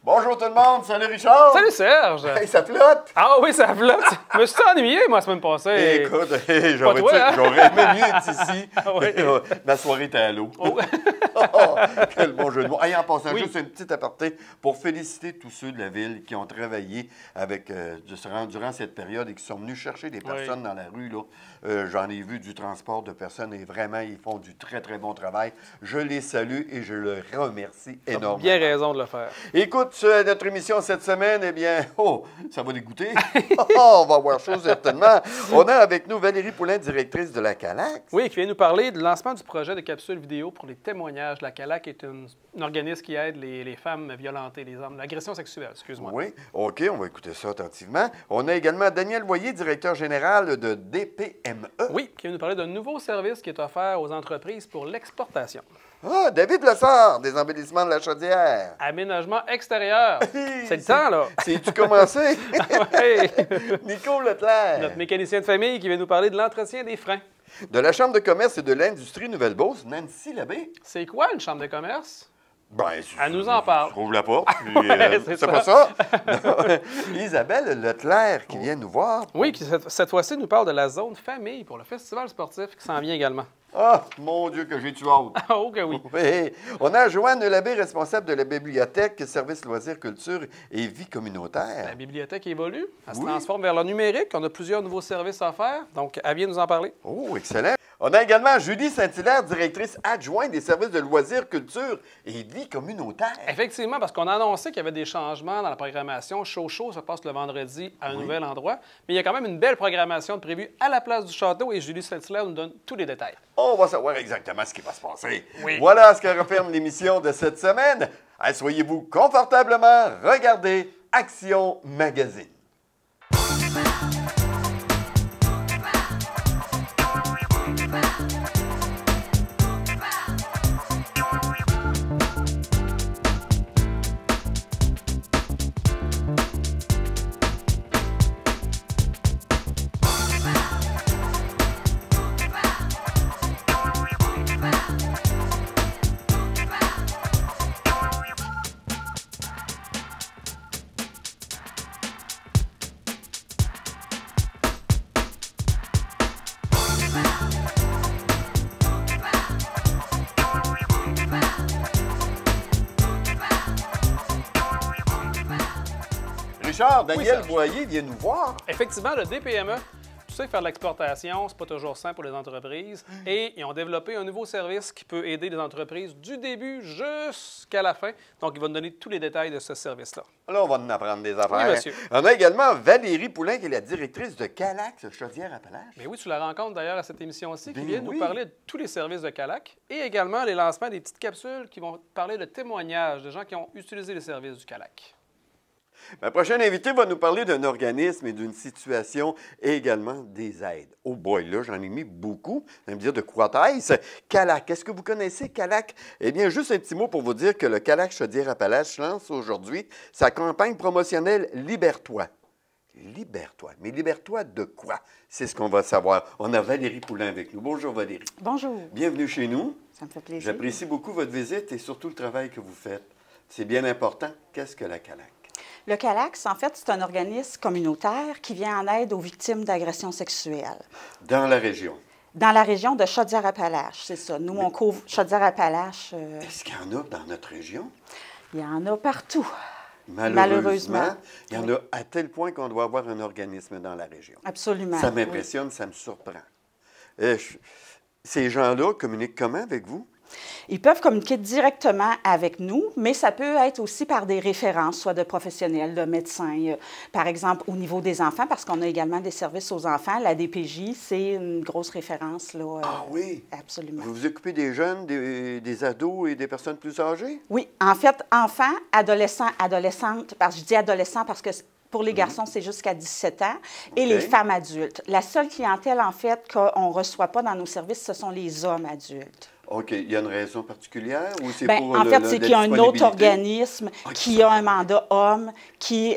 Bonjour tout le monde, salut Richard! Salut Serge! Hey, ça flotte! Ah oui, ça flotte! Je me suis ennuyé, moi, la semaine passée. Écoute, toi, j'aurais aimé mieux être ici. Ah oui. Ma soirée était à l'eau. Oh. Oh, quel bon jeu de mots. Hey, en passant, Oui. juste une petite aparté pour féliciter tous ceux de la ville qui ont travaillé avec, durant cette période et qui sont venus chercher des personnes dans la rue. J'en ai vu du transport de personnes et vraiment, ils font du très, très bon travail. Je les salue et je les remercie énormément. Bien raison de le faire. Écoute, notre émission cette semaine, eh bien, ça va dégoûter. On va voir chose certainement. On a avec nous Valérie Poulin, directrice de la CALAX. Oui, qui vient nous parler du lancement du projet de capsule vidéo pour les témoignages. La CALAC est un organisme qui aide les femmes violentées, les hommes, l'agression sexuelle, excuse-moi. Oui, OK, on va écouter ça attentivement. On a également Daniel Boyer, directeur général de DPME. Oui, qui vient nous parler d'un nouveau service qui est offert aux entreprises pour l'exportation. Ah, David Lessard, des embellissements de la Chaudière. Aménagement extérieur. C'est le temps, là. C'est-tu commencé? Oui. Nico Leclerc. Notre mécanicien de famille qui vient nous parler de l'entretien des freins. De la Chambre de commerce et de l'industrie Nouvelle-Beauce, Nancy Labbé. C'est quoi une chambre de commerce? Ben, Elle nous en parle. Je trouve la porte. puis, Ouais, c'est pas ça. Isabelle Leclerc qui vient nous voir. Oui, qui cette fois-ci nous parle de la zone famille pour le festival sportif qui s'en vient également. Ah, mon Dieu, que j'ai tué hâte. Ah, oh que oui. Oui. On a Joanne Labbé, responsable de la bibliothèque, service loisirs, culture et vie communautaire. La bibliothèque évolue, elle se Oui. transforme vers le numérique. On a plusieurs nouveaux services à faire, donc elle vient nous en parler. Oh, excellent. On a également Julie Saint-Hilaire, directrice adjointe des services de loisirs, culture et vie communautaire. Effectivement, parce qu'on a annoncé qu'il y avait des changements dans la programmation. Show se passe le vendredi à un nouvel endroit. Mais il y a quand même une belle programmation de prévue à la place du château et Julie Saint-Hilaire nous donne tous les détails. On va savoir exactement ce qui va se passer. Oui. Voilà ce que referme l'émission de cette semaine. Assoyez-vous confortablement, regardez Action Magazine. Richard, Daniel Serge. Boyer vient nous voir. Effectivement, le DPME, tu sais, faire de l'exportation, c'est pas toujours simple pour les entreprises. Et ils ont développé un nouveau service qui peut aider les entreprises du début jusqu'à la fin. Donc, il va nous donner tous les détails de ce service-là. Là, on va en apprendre des affaires. Oui, monsieur. On a également Valérie Poulin, qui est la directrice de CALAX, Chaudière-Appalaches. Mais oui, tu la rencontres d'ailleurs à cette émission-ci, qui Ben vient oui. nous parler de tous les services de CALAC et également les lancements des petites capsules qui vont parler de témoignages de gens qui ont utilisé les services du CALAC. Ma prochaine invitée va nous parler d'un organisme et d'une situation et également des aides. Oh boy, là, j'en ai mis beaucoup. Vous allez me dire de quoi est-ce? CALAC. Est-ce que vous connaissez CALAC? Eh bien, juste un petit mot pour vous dire que le CALAC Chaudière-Appalaches lance aujourd'hui sa campagne promotionnelle Libère-toi. Libère-toi. Mais libère-toi de quoi? C'est ce qu'on va savoir. On a Valérie Poulin avec nous. Bonjour Valérie. Bonjour, Bienvenue chez nous. ça me fait plaisir. J'apprécie beaucoup votre visite et surtout le travail que vous faites. C'est bien important. Qu'est-ce que la CALAC? Le CALAX, en fait, c'est un organisme communautaire qui vient en aide aux victimes d'agressions sexuelles. Dans la région. Dans la région de Chaudière-Appalaches, c'est ça. Nous, on couvre Chaudière-Appalaches. Est-ce qu'il y en a dans notre région? Il y en a partout. Malheureusement, il y en Oui. a à tel point qu'on doit avoir un organisme dans la région. Absolument. Ça oui. m'impressionne, ça me surprend. Ces gens-là communiquent comment avec vous? Ils peuvent communiquer directement avec nous, mais ça peut être aussi par des références, soit de professionnels, de médecins. Par exemple, au niveau des enfants, parce qu'on a également des services aux enfants, la DPJ, c'est une grosse référence. Là, Ah oui? Absolument. Vous vous occupez des jeunes, des ados et des personnes plus âgées? Oui, en fait, enfants, adolescents, adolescentes, je dis adolescents parce que pour les garçons, c'est jusqu'à 17 ans, et OK. les femmes adultes. La seule clientèle, en fait, qu'on ne reçoit pas dans nos services, ce sont les hommes adultes. OK. Il y a une raison particulière ou c'est Bien, pour en le- fait, le- c'est la qu'il y a un autre disponibilité? organisme Ah, qui a un mandat homme qui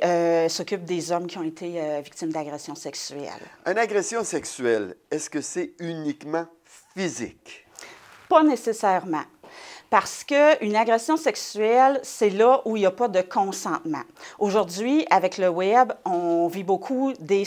s'occupe des hommes qui ont été victimes d'agressions sexuelles. Une agression sexuelle, est-ce que c'est uniquement physique? Pas nécessairement. Parce qu'une agression sexuelle, c'est là où il n'y a pas de consentement. Aujourd'hui, avec le web, on vit beaucoup des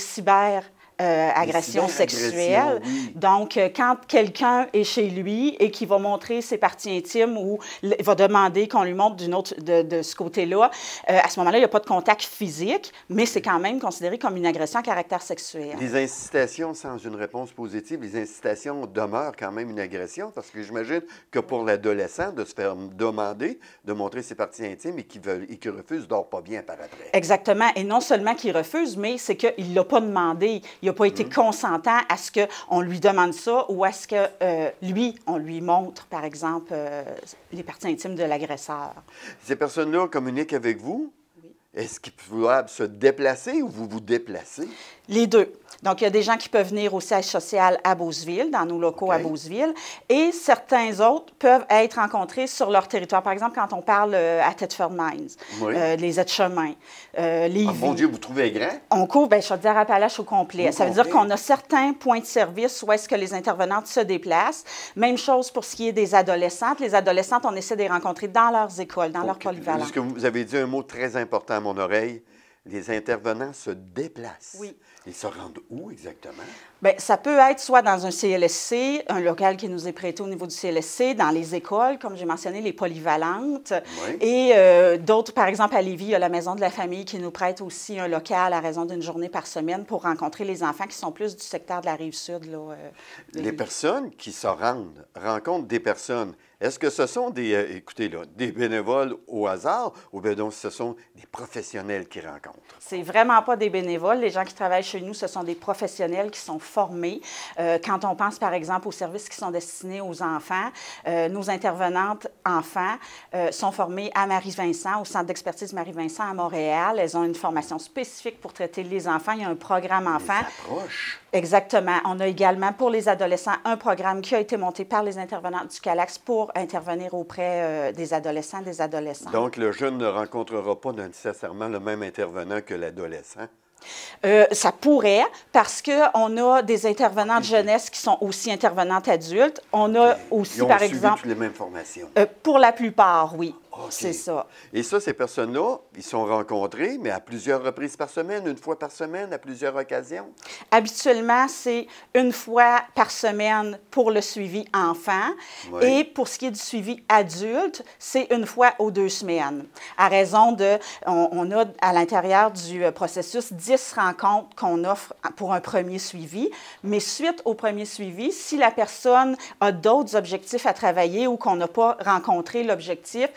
agressions sexuelles. Oui. Donc, quand quelqu'un est chez lui et qu'il va montrer ses parties intimes ou il va demander qu'on lui montre de ce côté-là, à ce moment-là, il n'y a pas de contact physique, mais c'est quand même considéré comme une agression à caractère sexuel. Les incitations sans une réponse positive, les incitations demeurent quand même une agression parce que j'imagine que pour l'adolescent, de se faire demander de montrer ses parties intimes et qu'il refuse, dort pas bien par après. Exactement. Et non seulement qu'il refuse, mais c'est qu'il ne l'a pas demandé. Il n'a pas été consentant à ce qu'on lui demande ça ou à ce que lui, on lui montre, par exemple, les parties intimes de l'agresseur. Ces personnes-là communiquent avec vous? Oui. Est-ce qu'ils doivent se déplacer ou vous vous déplacez? Les deux. Donc, il y a des gens qui peuvent venir au siège social à Beauceville, dans nos locaux à Beauceville, et certains autres peuvent être rencontrés sur leur territoire. Par exemple, quand on parle à Thetford Mines, les aides-chemins, Lévis. Oh mon Dieu, vous trouvez grand? On couvre, bien, Chaudière-Appalaches au complet. Ça veut dire qu'on a certains points de service où est-ce que les intervenantes se déplacent. Même chose pour ce qui est des adolescentes. Les adolescentes, on essaie de les rencontrer dans leurs écoles, dans leurs polyvalents. Est-ce que vous avez dit un mot très important à mon oreille? Les intervenants se déplacent. Oui. Ils se rendent où exactement? Bien, ça peut être soit dans un CLSC, un local qui nous est prêté au niveau du CLSC, dans les écoles, comme j'ai mentionné, les polyvalentes. Oui. Et d'autres, par exemple, à Lévis, il y a la Maison de la famille qui nous prête aussi un local à raison d'une journée par semaine pour rencontrer les enfants qui sont plus du secteur de la Rive-Sud. Les personnes qui se rendent rencontrent des personnes. Est-ce que ce sont des bénévoles au hasard ou bien donc ce sont des professionnels qui rencontrent? C'est vraiment pas des bénévoles. Les gens qui travaillent chez nous, ce sont des professionnels qui sont formés. Quand on pense, par exemple, aux services qui sont destinés aux enfants, nos intervenantes enfants sont formées à Marie-Vincent, au Centre d'expertise Marie-Vincent à Montréal. Elles ont une formation spécifique pour traiter les enfants. Il y a un programme enfant. Exactement. On a également, pour les adolescents, un programme qui a été monté par les intervenantes du CALAX pour intervenir auprès des adolescents, des adolescentes. Donc, le jeune ne rencontrera pas nécessairement le même intervenant que l'adolescent? Ça pourrait, parce qu'on a des intervenantes jeunesse qui sont aussi intervenantes adultes. On a aussi, par exemple... toutes les mêmes formations? Pour la plupart, oui. Okay. C'est ça. Et ça, ces personnes-là, ils sont rencontrés, mais à plusieurs reprises par semaine, une fois par semaine, à plusieurs occasions? Habituellement, c'est une fois par semaine pour le suivi enfant. Oui. Et pour ce qui est du suivi adulte, c'est une fois aux 2 semaines. À raison de... On a à l'intérieur du processus 10 rencontres qu'on offre pour un premier suivi. Mais suite au premier suivi, si la personne a d'autres objectifs à travailler ou qu'on n'a pas rencontré l'objectif,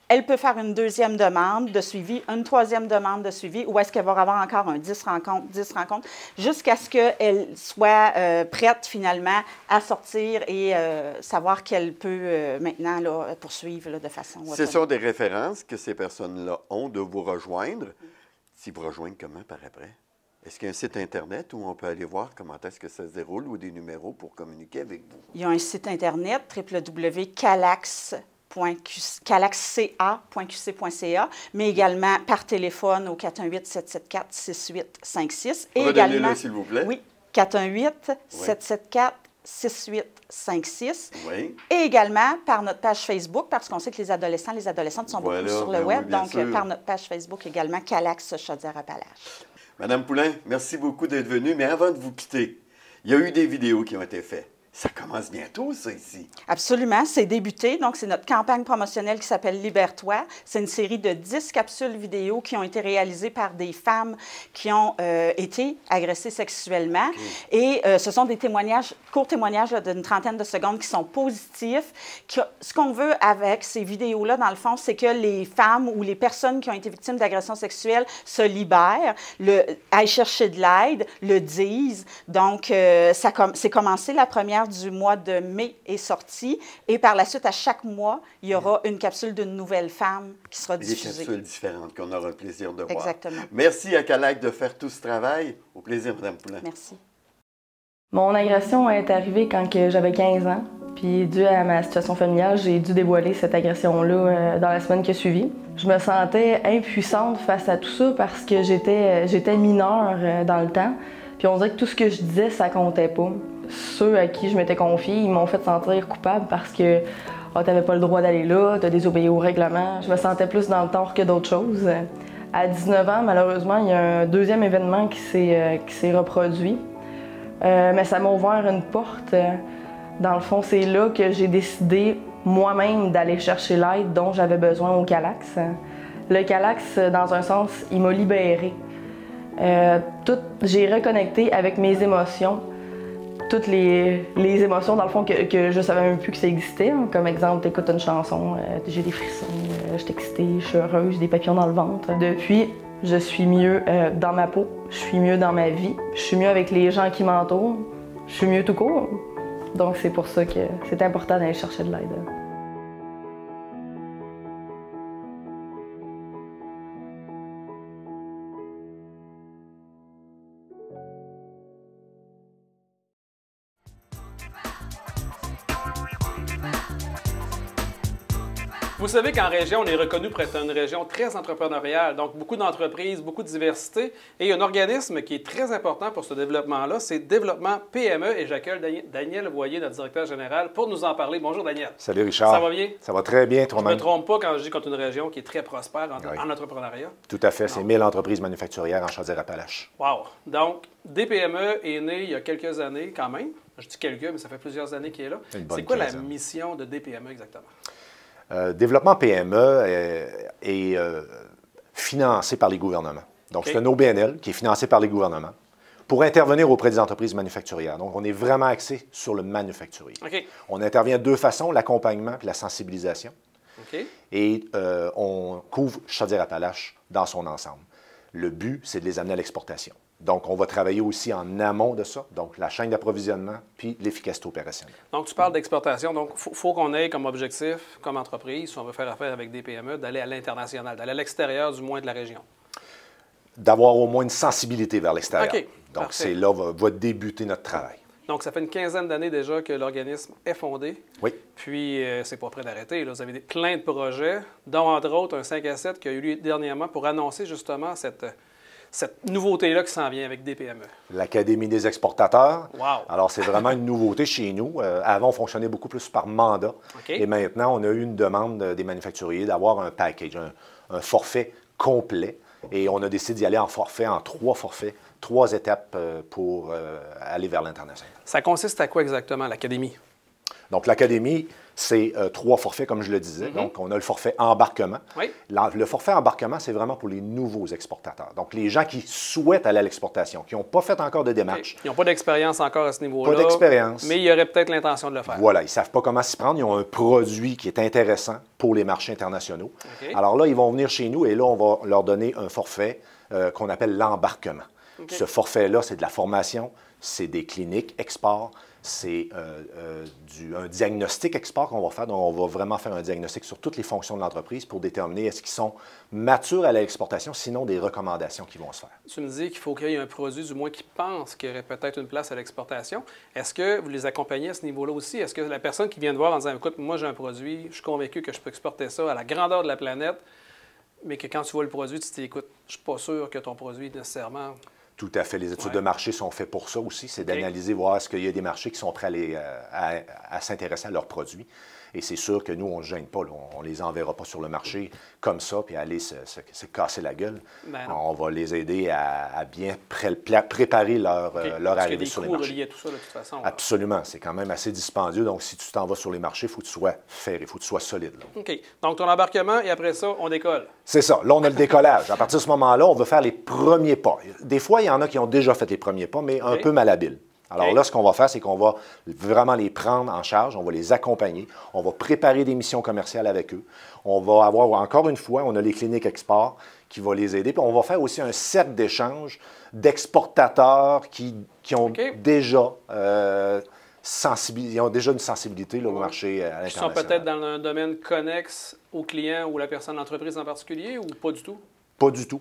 elle peut faire une deuxième demande de suivi, une troisième demande de suivi, ou est-ce qu'elle va avoir encore un 10 rencontres, jusqu'à ce qu'elle soit prête finalement à sortir et savoir qu'elle peut maintenant là, poursuivre là, de façon autonome. Ce sont des références que ces personnes-là ont de vous rejoindre. Si vous rejoignent comment par après? Est-ce qu'il y a un site Internet où on peut aller voir comment est-ce que ça se déroule ou des numéros pour communiquer avec vous? Il y a un site Internet, www.calaxca.qc.ca, mais également par téléphone au 418-774-6856. Et également, s'il vous plaît. Oui, 418-774-6856. Oui. Et également par notre page Facebook, parce qu'on sait que les adolescents, les adolescentes sont beaucoup sur le web, donc par notre page Facebook également, Calax Chaudière-Appalaches. Madame Poulain, merci beaucoup d'être venue, mais avant de vous quitter, il y a eu des vidéos qui ont été faites. Ça commence bientôt, ça, ici. Absolument, c'est débuté. Donc, c'est notre campagne promotionnelle qui s'appelle Libère-toi. C'est une série de 10 capsules vidéo qui ont été réalisées par des femmes qui ont été agressées sexuellement. Okay. Et ce sont des témoignages, courts témoignages d'une trentaine de secondes qui sont positifs. Ce qu'on veut avec ces vidéos-là, dans le fond, c'est que les femmes ou les personnes qui ont été victimes d'agressions sexuelles se libèrent, aillent chercher de l'aide, le disent. Donc, c'est commencé la première du mois de mai est sortie. Et par la suite, à chaque mois, il y aura une capsule d'une nouvelle femme qui sera diffusée. Des capsules différentes qu'on aura le plaisir de voir. Exactement. Merci à Calax de faire tout ce travail. Au plaisir, Mme Poulain. Merci. Mon agression est arrivée quand j'avais 15 ans. Puis, dû à ma situation familiale, j'ai dû dévoiler cette agression-là dans la semaine qui a suivi. Je me sentais impuissante face à tout ça parce que j'étais mineure dans le temps. Puis on dirait que tout ce que je disais, ça comptait pas. Ceux à qui je m'étais confiée, ils m'ont fait sentir coupable parce que « Ah, t'avais pas le droit d'aller là, t'as désobéi au règlement ». Je me sentais plus dans le tort que d'autres choses. À 19 ans, malheureusement, il y a un deuxième événement qui s'est reproduit. Mais ça m'a ouvert une porte. Dans le fond, c'est là que j'ai décidé moi-même d'aller chercher l'aide dont j'avais besoin au Calax. Le Calax, dans un sens, il m'a libérée. J'ai reconnecté avec mes émotions, toutes les émotions, dans le fond, que je savais même plus que ça existait. Hein. Comme exemple, t'écoutes une chanson, j'ai des frissons, je suis excitée, je suis heureuse, j'ai des papillons dans le ventre. Depuis, je suis mieux dans ma peau, je suis mieux dans ma vie, je suis mieux avec les gens qui m'entourent, je suis mieux tout court. Donc c'est pour ça que c'est important d'aller chercher de l'aide. Vous savez qu'en région, on est reconnu pour être une région très entrepreneuriale, donc beaucoup d'entreprises, beaucoup de diversité. Et il y a un organisme qui est très important pour ce développement-là, c'est Développement PME. Et j'accueille Daniel Voyer, notre directeur général, pour nous en parler. Bonjour Daniel. Salut Richard. Ça va bien? Ça va très bien, Je ne toi-même. me trompe pas quand je dis qu'on est une région qui est très prospère Oui. en entrepreneuriat. Tout à fait. C'est 1000 entreprises manufacturières en Chaudière-Appalaches. Wow! Donc, DPME est né il y a quelques années quand même. Je dis quelques, mais ça fait plusieurs années qu'il est là. C'est quoi la mission de DPME exactement? Développement PME est financé par les gouvernements. Donc, c'est un OBNL qui est financé par les gouvernements pour intervenir auprès des entreprises manufacturières. Donc, on est vraiment axé sur le manufacturier. On intervient de deux façons, l'accompagnement et la sensibilisation. Et on couvre Chaudière-Appalaches dans son ensemble. Le but, c'est de les amener à l'exportation. Donc, on va travailler aussi en amont de ça, donc la chaîne d'approvisionnement puis l'efficacité opérationnelle. Donc, tu parles d'exportation. Donc, il faut qu'on ait comme objectif, comme entreprise, si on veut faire affaire avec des PME, d'aller à l'international, d'aller à l'extérieur du moins de la région. D'avoir au moins une sensibilité vers l'extérieur. Donc, c'est là va débuter notre travail. Donc, ça fait une quinzaine d'années déjà que l'organisme est fondé. Oui. Puis, c'est pas prêt d'arrêter. Vous avez plein de projets, dont, entre autres, un 5 à 7 qui a eu lieu dernièrement pour annoncer justement cette nouveauté-là qui s'en vient avec des PME. L'Académie des exportateurs. Wow. Alors, c'est vraiment une nouveauté chez nous. Avant, on fonctionnait beaucoup plus par mandat. Et maintenant, on a eu une demande des manufacturiers d'avoir un package, un forfait complet. Et on a décidé d'y aller en forfait, en 3 forfaits, 3 étapes pour aller vers l'international. Ça consiste à quoi exactement, l'Académie? Donc, l'Académie, c'est 3 forfaits, comme je le disais. Donc, on a le forfait embarquement. Oui. Le forfait embarquement, c'est vraiment pour les nouveaux exportateurs. Donc, les gens qui souhaitent aller à l'exportation, qui n'ont pas fait encore de démarche. Ils n'ont pas d'expérience encore à ce niveau-là. Pas d'expérience. Mais il y aurait peut-être l'intention de le faire. Voilà, ils ne savent pas comment s'y prendre. Ils ont un produit qui est intéressant pour les marchés internationaux. Alors là, ils vont venir chez nous et là, on va leur donner un forfait qu'on appelle l'embarquement. Ce forfait-là, c'est de la formation, c'est des cliniques export, c'est un diagnostic export qu'on va faire. Donc, on va vraiment faire un diagnostic sur toutes les fonctions de l'entreprise pour déterminer est-ce qu'ils sont matures à l'exportation, sinon des recommandations qui vont se faire. Tu me dis qu'il faut qu'il y ait un produit, du moins, qui pense qu'il y aurait peut-être une place à l'exportation. Est-ce que vous les accompagnez à ce niveau-là aussi? Est-ce que la personne qui vient de voir en disant, écoute, moi j'ai un produit, je suis convaincu que je peux exporter ça à la grandeur de la planète, mais que quand tu vois le produit, tu te dis, écoute, je ne suis pas sûr que ton produit nécessairement... Tout à fait. Les études de marché sont faites pour ça aussi. C'est d'analyser, voir est-ce qu'il y a des marchés qui sont prêts à s'intéresser à leurs produits. Et c'est sûr que nous, on ne se gêne pas. Là. On ne les enverra pas sur le marché comme ça puis aller se casser la gueule. On va les aider à bien préparer leur arrivée sur les marchés. Reliés à tout ça, de toute façon. Absolument. C'est quand même assez dispendieux. Donc, si tu t'en vas sur les marchés, il faut que tu sois ferré, il faut que tu sois solide. Là. OK. Donc, ton embarquement, et après ça, on décolle. C'est ça. Là, on a le décollage. À partir de ce moment-là, on va faire les premiers pas. Des fois, il y en a qui ont déjà fait les premiers pas, mais un peu malhabiles. Alors là, ce qu'on va faire, c'est qu'on va vraiment les prendre en charge, on va les accompagner, on va préparer des missions commerciales avec eux. On va avoir, encore une fois, on a les cliniques export qui vont les aider. Puis on va faire aussi un cercle d'échange d'exportateurs qui ont déjà ils ont déjà une sensibilité là, au marché à l'international. Qui sont peut-être dans un domaine connexe au client ou la personne, l'entreprise en particulier, ou pas du tout? Pas du tout.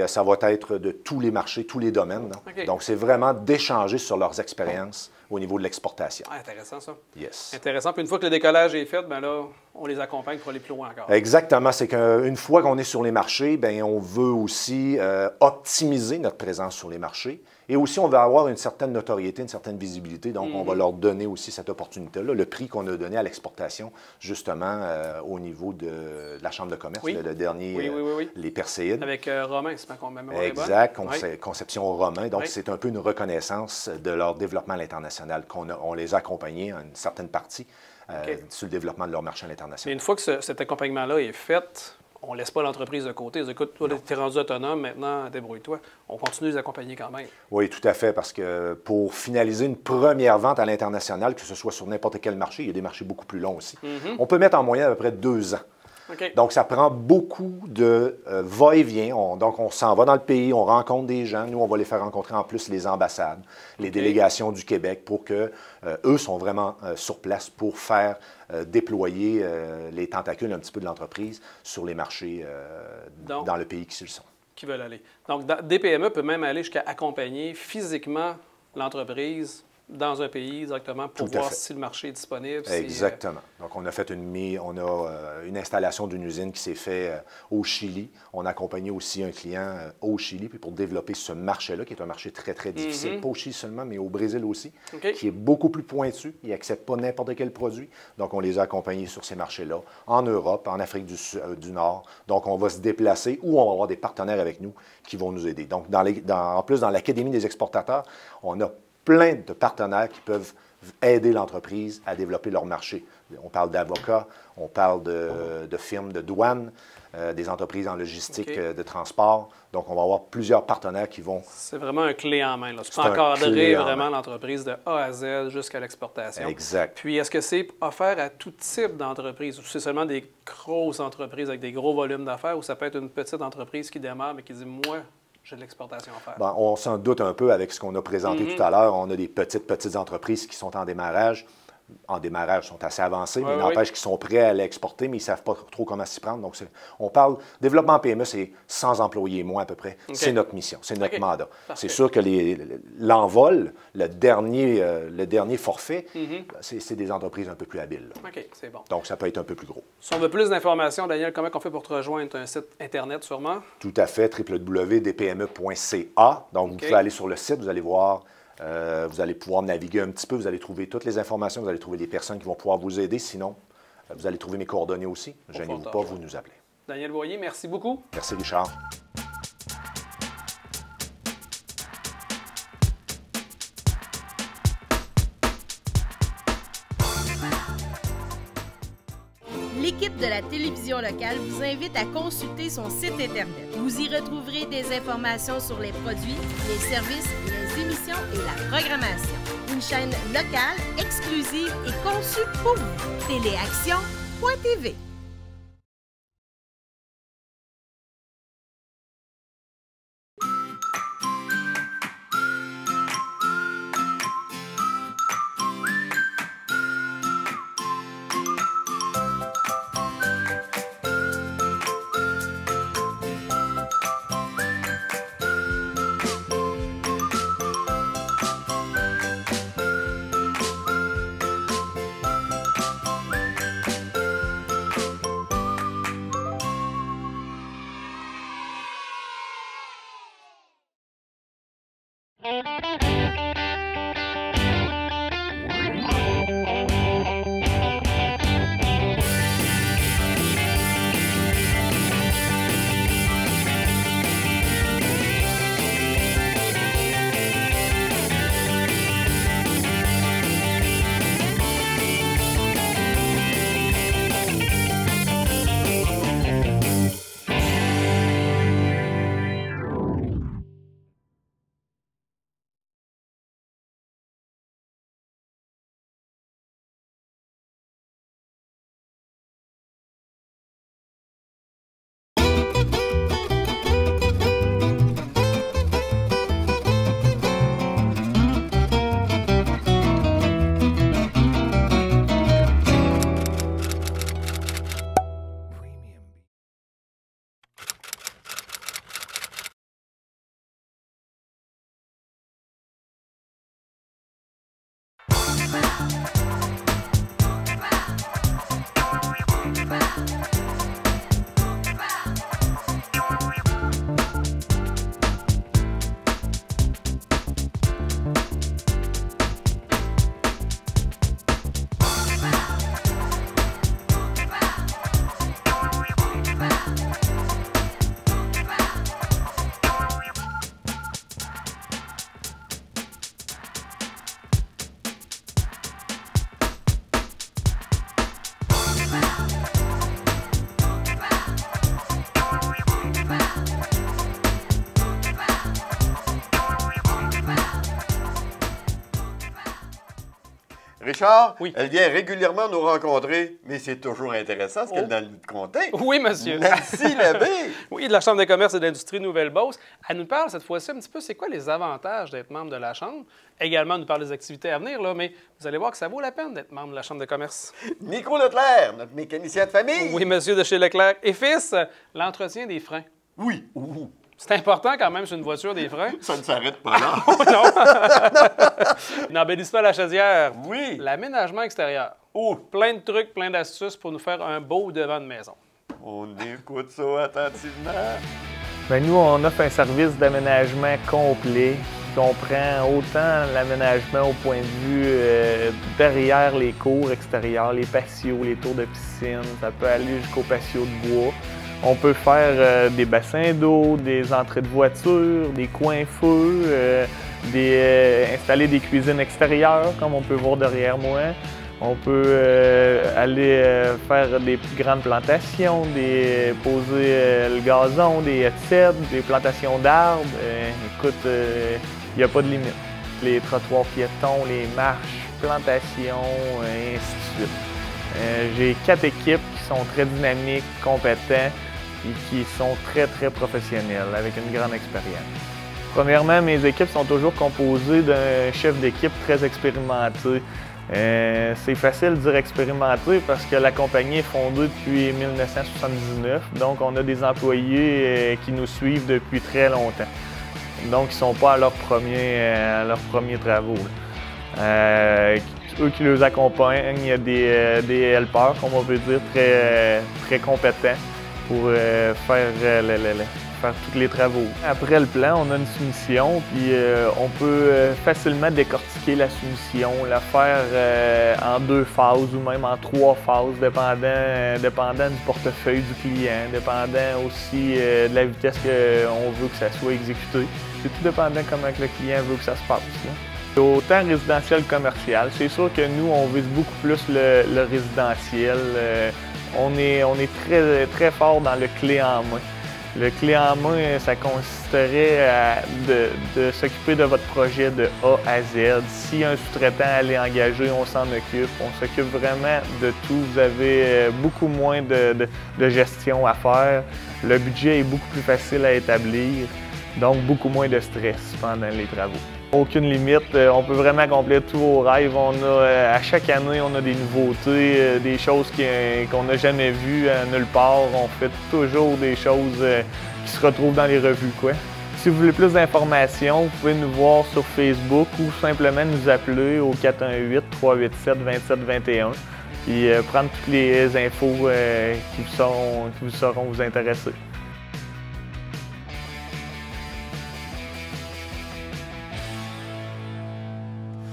Ça va être de tous les marchés, tous les domaines. Donc, c'est vraiment d'échanger sur leurs expériences au niveau de l'exportation. Ah, intéressant, ça. Yes. Intéressant. Puis une fois que le décollage est fait, bien là, on les accompagne pour aller plus loin encore. Exactement. C'est qu'une fois qu'on est sur les marchés, bien, on veut aussi optimiser notre présence sur les marchés. Et aussi, on veut avoir une certaine notoriété, une certaine visibilité. Donc, on va leur donner aussi cette opportunité-là, le prix qu'on a donné à l'exportation, justement, au niveau de la Chambre de commerce, le dernier, les Perséides. Avec Romain, c'est pas qu'on même exact, Conception Romain. Donc, c'est un peu une reconnaissance de leur développement à l'international, on les a accompagnés en une certaine partie sur le développement de leur marché à l'international. Mais une fois que cet accompagnement-là est fait, on ne laisse pas l'entreprise de côté. Écoute, toi, tu es rendu autonome, maintenant, débrouille-toi. On continue de les accompagner quand même. Oui, tout à fait, parce que pour finaliser une première vente à l'international, que ce soit sur n'importe quel marché, il y a des marchés beaucoup plus longs aussi, on peut mettre en moyenne à peu près 2 ans. Donc, ça prend beaucoup de va-et-vient. Donc, on s'en va dans le pays, on rencontre des gens. Nous, on va les faire rencontrer en plus les ambassades, les délégations du Québec pour qu'eux sont vraiment sur place pour faire déployer les tentacules un petit peu de l'entreprise sur les marchés dans le pays qu'ils sont. Qui veulent aller. Donc, DPME peut même aller jusqu'à accompagner physiquement l'entreprise dans un pays directement pour voir si le marché est disponible. Exactement. Donc, on a fait une installation d'une usine qui s'est faite au Chili. On a accompagné aussi un client au Chili puis pour développer ce marché-là, qui est un marché très, très difficile, pas au Chili seulement, mais au Brésil aussi, qui est beaucoup plus pointu. Ils n'acceptent pas n'importe quel produit. Donc, on les a accompagnés sur ces marchés-là, en Europe, en Afrique du Nord. Donc, on va se déplacer ou on va avoir des partenaires avec nous qui vont nous aider. Donc, en plus, dans l'Académie des exportateurs, on a plein de partenaires qui peuvent aider l'entreprise à développer leur marché. On parle d'avocats, on parle de firmes de douane, des entreprises en logistique de transport. Donc, on va avoir plusieurs partenaires qui vont... C'est vraiment un clé en main. Tu peux encadrer vraiment l'entreprise de A à Z jusqu'à l'exportation. Exact. Puis, est-ce que c'est offert à tout type d'entreprise ou c'est seulement des grosses entreprises avec des gros volumes d'affaires ou ça peut être une petite entreprise qui démarre mais qui dit « Moi, j'ai de l'exportation à faire. » Bon, on s'en doute un peu avec ce qu'on a présenté tout à l'heure. On a des petites entreprises qui sont en démarrage. En démarrage, sont assez avancées, mais n'empêche qu'ils sont prêts à l'exporter, mais ils ne savent pas trop comment s'y prendre. Donc, on parle, développement PME, c'est 100 employés moins à peu près. C'est notre mission, c'est notre mandat. C'est sûr que l'envol, le dernier forfait, c'est des entreprises un peu plus habiles. OK, c'est bon. Donc, ça peut être un peu plus gros. Si on veut plus d'informations, Daniel, comment on fait pour te rejoindre? Tu as un site Internet sûrement? Tout à fait, www.dpme.ca. Donc, vous pouvez aller sur le site, vous allez voir... vous allez pouvoir naviguer un petit peu, vous allez trouver toutes les informations, vous allez trouver des personnes qui vont pouvoir vous aider. Sinon, vous allez trouver mes coordonnées aussi. Ne gênez-vous pas, vous nous appelez. Daniel Boyer, merci beaucoup. Merci, Richard. L'équipe de la télévision locale vous invite à consulter son site Internet. Vous y retrouverez des informations sur les produits, les services, les émissions et la programmation. Une chaîne locale, exclusive et conçue pour vous. Téléaction.tv Richard, Oui. elle vient régulièrement nous rencontrer, mais c'est toujours intéressant ce qu'elle a à nous conter. Oui, monsieur. Nancy Labbé. Oui, de la Chambre de commerce et d'industrie Nouvelle-Beauce. Elle nous parle cette fois-ci un petit peu, c'est quoi les avantages d'être membre de la Chambre. Également, elle nous parle des activités à venir, là, mais vous allez voir que ça vaut la peine d'être membre de la Chambre de commerce. Nico Leclerc, notre mécanicien de famille. Oui, monsieur de chez Leclerc et Fils, l'entretien des freins. Oui. Ouh. C'est important quand même sur une voiture, des freins. Ça ne s'arrête pas là. Non. N'embellissez pas la chaudière. Oui. L'aménagement extérieur. Oh. Plein de trucs, plein d'astuces pour nous faire un beau devant de maison. On écoute ça attentivement. Bien, nous, on offre un service d'aménagement complet qui comprend autant l'aménagement au point de vue derrière les cours extérieurs, les patios, les tours de piscine. Ça peut aller jusqu'au patio de bois. On peut faire des bassins d'eau, des entrées de voitures, des coins feux, installer des cuisines extérieures, comme on peut voir derrière moi. On peut aller faire des grandes plantations, poser le gazon, des headsets, des plantations d'arbres. Écoute, il n'y a pas de limite. Les trottoirs piétons, les marches, plantations, et ainsi de suite. J'ai 4 équipes qui sont très dynamiques, compétentes et qui sont très, très professionnelles, avec une grande expérience. Premièrement, mes équipes sont toujours composées d'un chef d'équipe très expérimenté. C'est facile de dire expérimenté parce que la compagnie est fondée depuis 1979, donc on a des employés qui nous suivent depuis très longtemps. Donc ils ne sont pas à leurs premiers travaux. Eux qui les accompagnent, il y a des helpers, comme on peut dire, très compétents pour faire tous les travaux. Après le plan, on a une soumission, puis on peut facilement décortiquer la soumission, la faire en 2 phases ou même en 3 phases, dépendant du portefeuille du client, dépendant aussi de la vitesse qu'on veut que ça soit exécuté. C'est tout dépendant comment que le client veut que ça se passe. Là. Autant résidentiel que commercial, c'est sûr que nous, on vise beaucoup plus le résidentiel. On est très, très fort dans le clé en main. Le clé en main, ça consisterait de s'occuper de votre projet de A à Z. Si un sous-traitant allait engager, on s'en occupe. On s'occupe vraiment de tout. Vous avez beaucoup moins de gestion à faire. Le budget est beaucoup plus facile à établir, donc beaucoup moins de stress pendant les travaux. Aucune limite, on peut vraiment accomplir tous vos rêves. À chaque année, on a des nouveautés, des choses qu'on n'a jamais vues nulle part. On fait toujours des choses qui se retrouvent dans les revues, quoi. Si vous voulez plus d'informations, vous pouvez nous voir sur Facebook ou simplement nous appeler au 418-387-2721 et prendre toutes les infos qui vous sauront vous intéresser.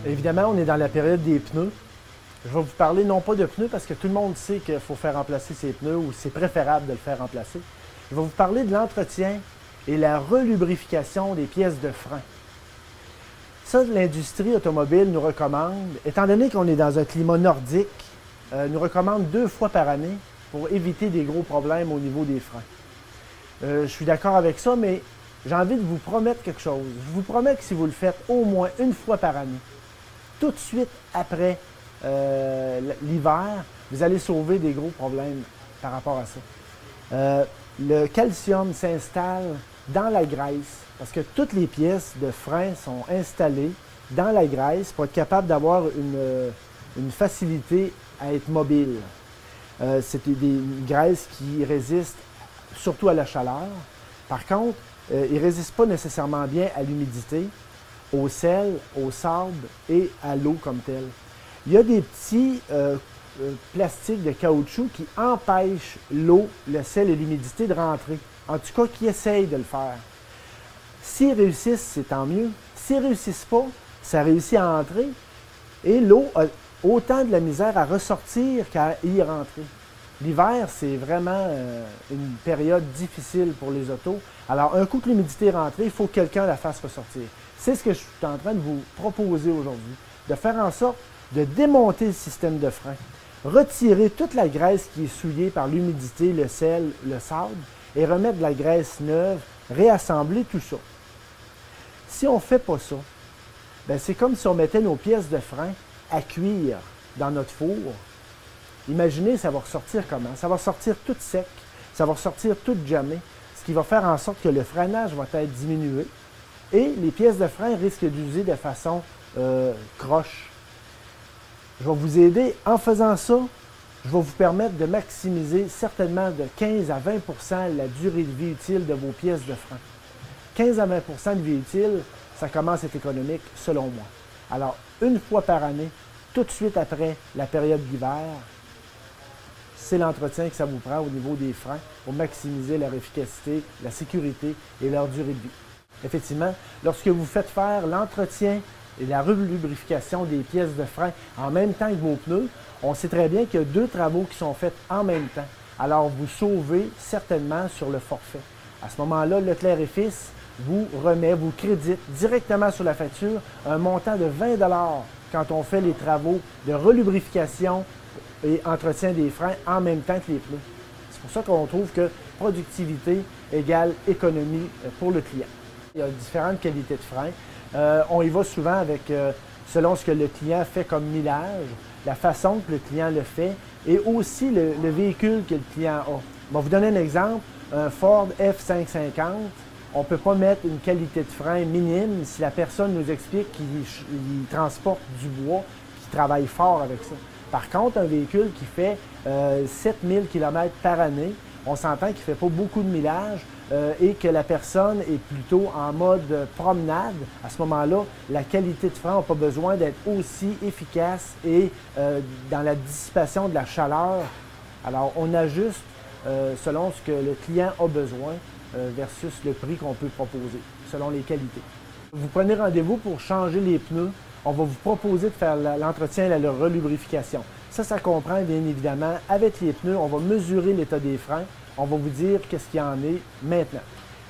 Évidemment, on est dans la période des pneus. Je vais vous parler non pas de pneus parce que tout le monde sait qu'il faut faire remplacer ses pneus ou c'est préférable de le faire remplacer. Je vais vous parler de l'entretien et la relubrification des pièces de frein. Ça, l'industrie automobile nous recommande, étant donné qu'on est dans un climat nordique, nous recommande 2 fois par année pour éviter des gros problèmes au niveau des freins. Je suis d'accord avec ça, mais j'ai envie de vous promettre quelque chose. Je vous promets que si vous le faites au moins 1 fois par année, tout de suite après l'hiver, vous allez sauver des gros problèmes par rapport à ça. Le calcium s'installe dans la graisse parce que toutes les pièces de frein sont installées dans la graisse pour être capable d'avoir une facilité à être mobile. C'est des graisses qui résistent surtout à la chaleur. Par contre, ils ne résistent pas nécessairement bien à l'humidité, au sel, au sable et à l'eau comme telle. Il y a des petits plastiques de caoutchouc qui empêchent l'eau, le sel et l'humidité de rentrer. En tout cas, qui essayent de le faire. S'ils réussissent, c'est tant mieux. S'ils ne réussissent pas, ça réussit à entrer et l'eau a autant de la misère à ressortir qu'à y rentrer. L'hiver, c'est vraiment une période difficile pour les autos. Alors, un coup que l'humidité est rentrée, il faut que quelqu'un la fasse ressortir. C'est ce que je suis en train de vous proposer aujourd'hui, de faire en sorte de démonter le système de frein, retirer toute la graisse qui est souillée par l'humidité, le sel, le sable, et remettre de la graisse neuve, réassembler tout ça. Si on ne fait pas ça, c'est comme si on mettait nos pièces de frein à cuire dans notre four, imaginez, ça va ressortir comment? Ça va sortir tout sec, ça va ressortir tout jammé, ce qui va faire en sorte que le freinage va être diminué et les pièces de frein risquent d'user de façon croche. Je vais vous aider en faisant ça. Je vais vous permettre de maximiser certainement de 15 à 20 la durée de vie utile de vos pièces de frein. 15 à 20 de vie utile, ça commence à être économique selon moi. Alors, une fois par année, tout de suite après la période d'hiver, c'est l'entretien que ça vous prend au niveau des freins pour maximiser leur efficacité, la sécurité et leur durée de vie. Effectivement, lorsque vous faites faire l'entretien et la relubrification des pièces de frein en même temps que vos pneus, on sait très bien qu'il y a 2 travaux qui sont faits en même temps. Alors, vous sauvez certainement sur le forfait. À ce moment-là, Leclerc et Fils vous remet, vous crédite directement sur la facture un montant de 20 $ quand on fait les travaux de relubrification et entretien des freins en même temps que les pneus. C'est pour ça qu'on trouve que productivité égale économie pour le client. Il y a différentes qualités de freins. On y va souvent avec, selon ce que le client fait comme millage, la façon que le client le fait et aussi le véhicule que le client a. Je vais vous donner un exemple. Un Ford F550, on ne peut pas mettre une qualité de frein minime si la personne nous explique qu'il transporte du bois, qu'il travaille fort avec ça. Par contre, un véhicule qui fait 7000 km par année, on s'entend qu'il ne fait pas beaucoup de millage et que la personne est plutôt en mode promenade. À ce moment-là, la qualité de frein n'a pas besoin d'être aussi efficace et dans la dissipation de la chaleur. Alors, on ajuste selon ce que le client a besoin versus le prix qu'on peut proposer, selon les qualités. Vous prenez rendez-vous pour changer les pneus. On va vous proposer de faire l'entretien et la relubrification. Ça comprend bien évidemment, avec les pneus, on va mesurer l'état des freins. On va vous dire qu'est-ce qu'il y en est maintenant.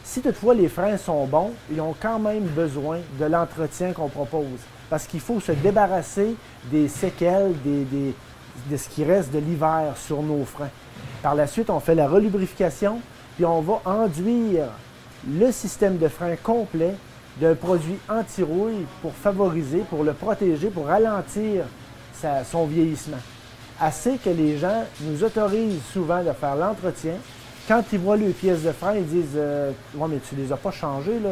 Si toutefois les freins sont bons, ils ont quand même besoin de l'entretien qu'on propose. Parce qu'il faut se débarrasser des séquelles, de ce qui reste de l'hiver sur nos freins. Par la suite, on fait la relubrification, puis on va enduire le système de frein complet d'un produit anti-rouille pour favoriser, pour le protéger, pour ralentir son vieillissement. Assez que les gens nous autorisent souvent de faire l'entretien. Quand ils voient les pièces de frein, ils disent « Ouais, mais tu les as pas changées, là. »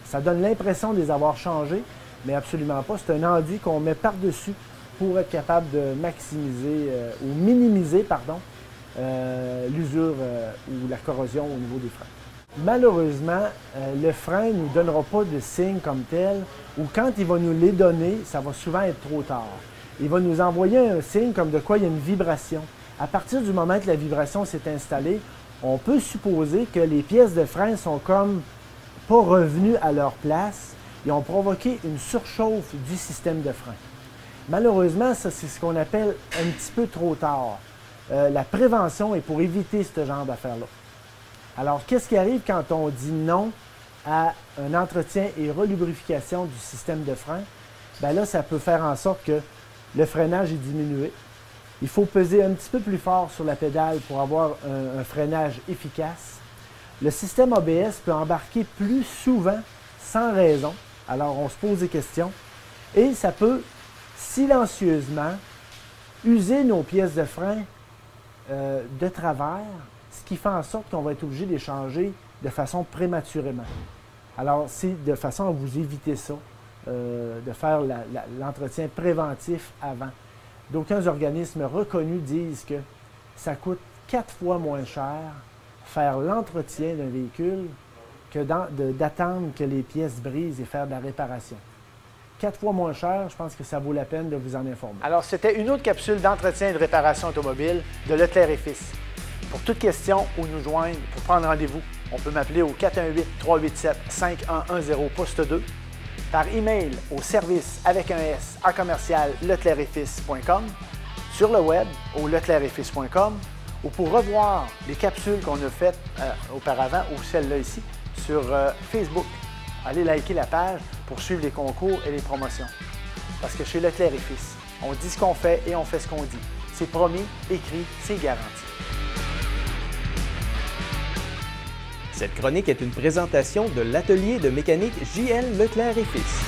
Ça donne l'impression de les avoir changées, mais absolument pas. C'est un enduit qu'on met par-dessus pour être capable de maximiser ou minimiser, pardon, l'usure ou la corrosion au niveau des freins. Malheureusement, le frein ne nous donnera pas de signe comme tel, ou quand il va nous les donner, ça va souvent être trop tard. Il va nous envoyer un signe comme de quoi il y a une vibration. À partir du moment que la vibration s'est installée, on peut supposer que les pièces de frein sont comme pas revenues à leur place et ont provoqué une surchauffe du système de frein. Malheureusement, ça c'est ce qu'on appelle un petit peu trop tard. La prévention est pour éviter ce genre d'affaires-là. Alors, qu'est-ce qui arrive quand on dit non à un entretien et relubrification du système de frein? Bien là, ça peut faire en sorte que le freinage est diminué. Il faut peser un petit peu plus fort sur la pédale pour avoir un freinage efficace. Le système ABS peut embarquer plus souvent sans raison. Alors, on se pose des questions. Et ça peut silencieusement user nos pièces de frein de travers, ce qui fait en sorte qu'on va être obligé de les changer de façon prématurément. Alors, c'est de façon à vous éviter ça, de faire l'entretien préventif avant. D'aucuns organismes reconnus disent que ça coûte 4 fois moins cher faire l'entretien d'un véhicule que d'attendre que les pièces brisent et faire de la réparation. 4 fois moins cher, je pense que ça vaut la peine de vous en informer. Alors, c'était une autre capsule d'entretien et de réparation automobile de Leclerc et Fils. Pour toute question ou nous joindre, pour prendre rendez-vous, on peut m'appeler au 418-387-5110 poste 2, par email au service avec un S à commercial leclercetfils.com, sur le web au leclercetfils.com ou pour revoir les capsules qu'on a faites auparavant ou celle-là ici sur Facebook. Allez liker la page pour suivre les concours et les promotions. Parce que chez Leclerc et Fils, on dit ce qu'on fait et on fait ce qu'on dit. C'est promis, écrit, c'est garanti. Cette chronique est une présentation de l'atelier de mécanique JL Leclerc et Fils.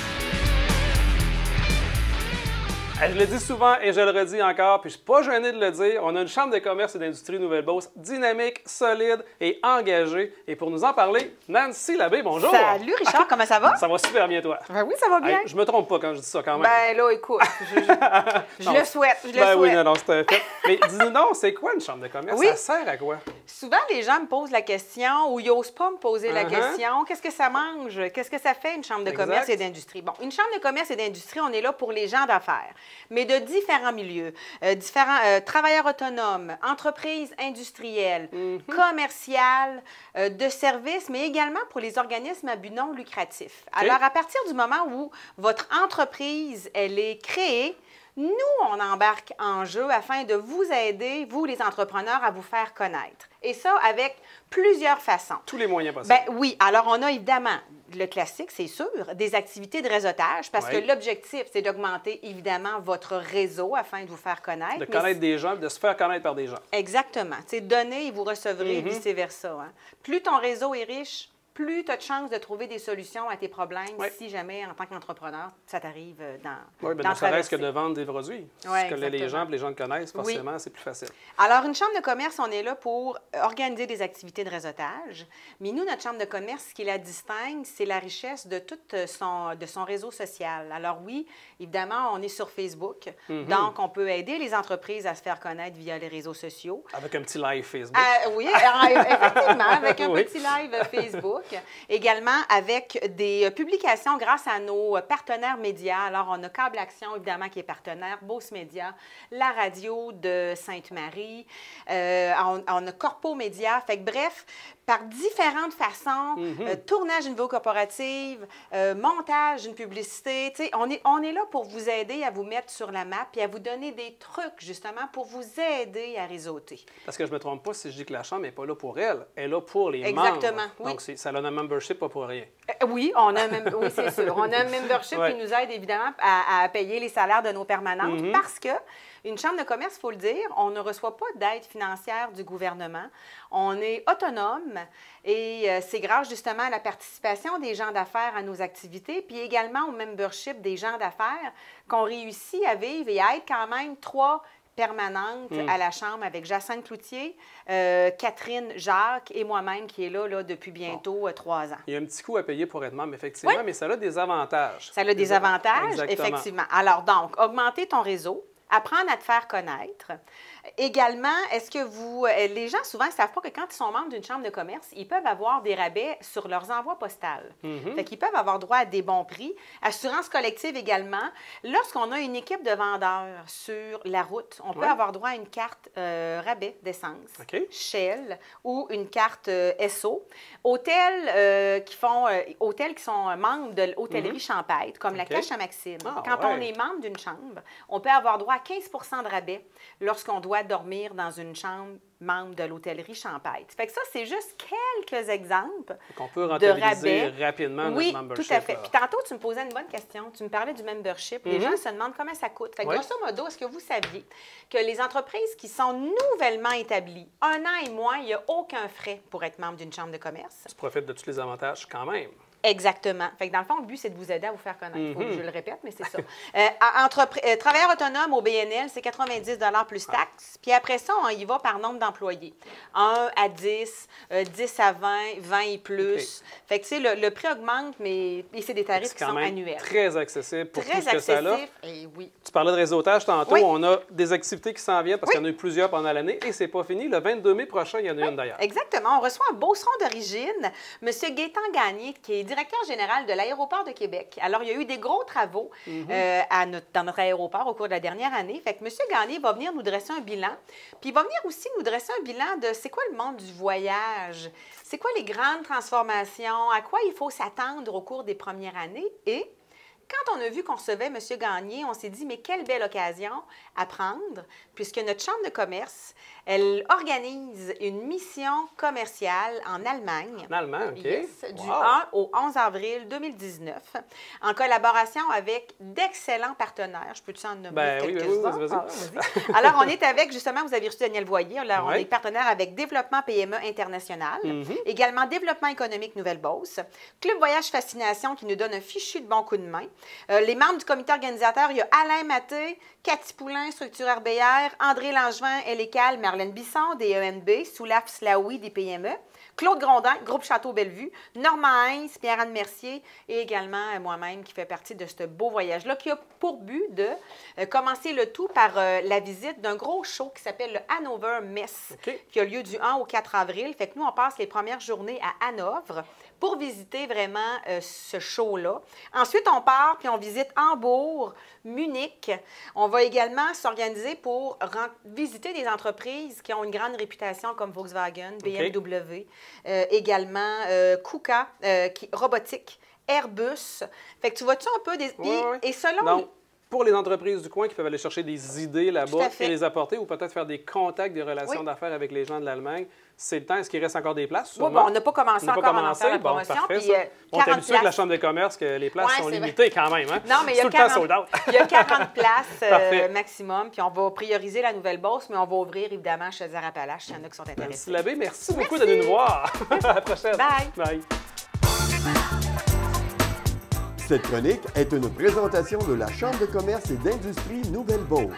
Je le dis souvent et je le redis encore, puis je ne suis pas gêné de le dire, on a une chambre de commerce et d'industrie Nouvelle-Beauce dynamique, solide et engagée. Et pour nous en parler, Nancy Labbé, bonjour! Salut Richard, comment ça va? Ça va super bien, toi? Ben oui, ça va bien. Hey, je me trompe pas quand je dis ça, quand même. Ben là, écoute, je le souhaite, je le souhaite. Oui, non, c'est un fait. Mais dis-nous donc, c'est quoi une chambre de commerce? Oui. Ça sert à quoi? Souvent, les gens me posent la question ou ils n'osent pas me poser la question. Qu'est-ce que ça mange? Qu'est-ce que ça fait, une chambre de commerce et d'industrie? Bon, une chambre de commerce et d'industrie, on est là pour les gens d'affaires, mais de différents milieux, travailleurs autonomes, entreprises industrielles, commerciales, de services, mais également pour les organismes à but non lucratif. Alors, à partir du moment où votre entreprise, elle est créée, nous, on embarque en jeu afin de vous aider, vous, les entrepreneurs, à vous faire connaître. Et ça, avec plusieurs façons. Tous les moyens possibles. Ben oui. Alors, on a évidemment le classique, c'est sûr, des activités de réseautage, parce que l'objectif, c'est d'augmenter, évidemment, votre réseau afin de vous faire connaître. De connaître des gens, de se faire connaître par des gens. Exactement. C'est donner et vous recevrez, vice-versa. Hein. Plus ton réseau est riche, plus tu as de chances de trouver des solutions à tes problèmes si jamais, en tant qu'entrepreneur, ça t'arrive dans ne serait-ce que de vendre des produits. Ce que les gens te connaissent, forcément, c'est plus facile. Alors, une chambre de commerce, on est là pour organiser des activités de réseautage. Mais nous, notre chambre de commerce, ce qui la distingue, c'est la richesse de tout son réseau social. Alors oui, évidemment, on est sur Facebook. Donc, on peut aider les entreprises à se faire connaître via les réseaux sociaux. Avec un petit live Facebook. Oui, effectivement, avec un petit live Facebook. Également avec des publications grâce à nos partenaires médias. Alors, on a Câble Action, évidemment, qui est partenaire, Beauce Média, la radio de Sainte-Marie, on a Corpo Média. Fait que, bref, par différentes façons, tournage d'une vidéo corporative, montage d'une publicité, on est là pour vous aider à vous mettre sur la map et à vous donner des trucs, justement, pour vous aider à réseauter. Parce que je ne me trompe pas si je dis que la chambre n'est pas là pour elle, elle est là pour les membres. Exactement, oui. Donc, ça a un membership pas pour rien. Oui, oui, c'est sûr. On a un membership qui nous aide, évidemment, à payer les salaires de nos permanentes parce que une chambre de commerce, il faut le dire, on ne reçoit pas d'aide financière du gouvernement. On est autonome et c'est grâce justement à la participation des gens d'affaires à nos activités, puis également au membership des gens d'affaires qu'on réussit à vivre et à être quand même 3 permanentes à la Chambre avec Jacinthe Cloutier, Catherine Jacques et moi-même qui est là depuis bientôt 3 ans. Il y a un petit coût à payer pour être membre, effectivement, mais ça a des avantages. Ça a des avantages, exactement. Effectivement. Alors donc, augmenter ton réseau, apprendre à te faire connaître. Également, est-ce que les gens souvent ne savent pas que quand ils sont membres d'une chambre de commerce, ils peuvent avoir des rabais sur leurs envois postales. Fait qu'ils peuvent avoir droit à des bons prix. Assurance collective également. Lorsqu'on a une équipe de vendeurs sur la route, on peut avoir droit à une carte rabais d'essence, Shell ou une carte SO. Hôtels qui sont membres de l'hôtellerie Champêtre, comme la Cache à Maxime. Quand on est membre d'une chambre, on peut avoir droit à 15 de rabais lorsqu'on doit dormir dans une chambre membre de l'hôtellerie Champêtre. Fait que ça, c'est juste quelques exemples qu'on peut de rabais. Rapidement notre membership. Oui, tout à fait. Puis tantôt, tu me posais une bonne question. Tu me parlais du membership. Les gens se demandent comment ça coûte. Fait que grosso modo, est-ce que vous saviez que les entreprises qui sont nouvellement établies, 1 an et moins, il n'y a aucun frais pour être membre d'une chambre de commerce? Tu profites de tous les avantages quand même. Exactement. Fait que dans le fond, le but, c'est de vous aider à vous faire connaître. Faut que je le répète, mais c'est ça. Travailleur autonome au BNL, c'est 90 plus taxes. Puis après ça, on y va par nombre d'employés. 1 à 10, 10 à 20, 20 et plus. Fait que, tu sais, le prix augmente, mais c'est des tarifs qui sont annuels. Très accessible pour tout ce que ça a. Et oui. Tu parlais de réseautage tantôt. On a des activités qui s'en viennent parce qu'il y en a eu plusieurs pendant l'année et c'est pas fini. Le 22 mai prochain, il y en a une d'ailleurs. Exactement. On reçoit un beauceron d'origine, M. Gaétan Gagné, qui est directeur général de l'Aéroport de Québec. Alors, il y a eu des gros travaux dans notre aéroport au cours de la dernière année. Fait que M. Gagné va venir nous dresser un bilan. Puis, il va venir aussi nous dresser un bilan de c'est quoi le monde du voyage, c'est quoi les grandes transformations, à quoi il faut s'attendre au cours des premières années. Et quand on a vu qu'on recevait M. Gagné, on s'est dit, mais quelle belle occasion à prendre, puisque notre chambre de commerce, elle organise une mission commerciale en Allemagne. En Allemagne, OK. Yes, du 1 au 11 avril 2019, en collaboration avec d'excellents partenaires. Je peux-tu en nommer quelques-uns? Vas-y. Alors, on est avec, justement, vous avez reçu Daniel Voyer, là, on est partenaire avec Développement PME International, également Développement économique Nouvelle-Beauce, Club Voyage Fascination qui nous donne un fichu de bon coup de main, Les membres du comité organisateur, il y a Alain Maté, Cathy Poulain, Structure RBR, André Langevin, Elécal, Marlène Bisson, des ENB, Soulaf Slaoui, des PME, Claude Grondin, Groupe Château-Bellevue, Normand Heinz, Pierre-Anne Mercier et également moi-même qui fait partie de ce beau voyage-là qui a pour but de commencer le tout par la visite d'un gros show qui s'appelle le Hanover Mess, qui a lieu du 1 au 4 avril. Fait que nous, on passe les premières journées à Hanovre pour visiter vraiment ce show-là. Ensuite, on part puis on visite Hambourg, Munich. On va également s'organiser pour visiter des entreprises qui ont une grande réputation comme Volkswagen, BMW, également KUKA, robotique, Airbus. Fait que tu vois-tu un peu des... Et selon... Donc, pour les entreprises du coin qui peuvent aller chercher des idées là-bas et les apporter ou peut-être faire des contacts, des relations d'affaires avec les gens de l'Allemagne, c'est le temps. Est-ce qu'il reste encore des places? Oui, bon, on n'a pas commencé encore à en faire la promotion. Bon, parfait, puis, on est habitué avec la Chambre de commerce que les places sont limitées quand même. Hein? Non, mais il y a 40 places maximum. Puis on va prioriser la Nouvelle-Beauce, mais on va ouvrir évidemment chez Chaudière-Appalaches s'il y en a qui sont intéressés. Merci Labbé. Merci beaucoup de nous voir. À la prochaine. Bye. Bye. Cette chronique est une présentation de la Chambre de commerce et d'industrie Nouvelle-Beauce.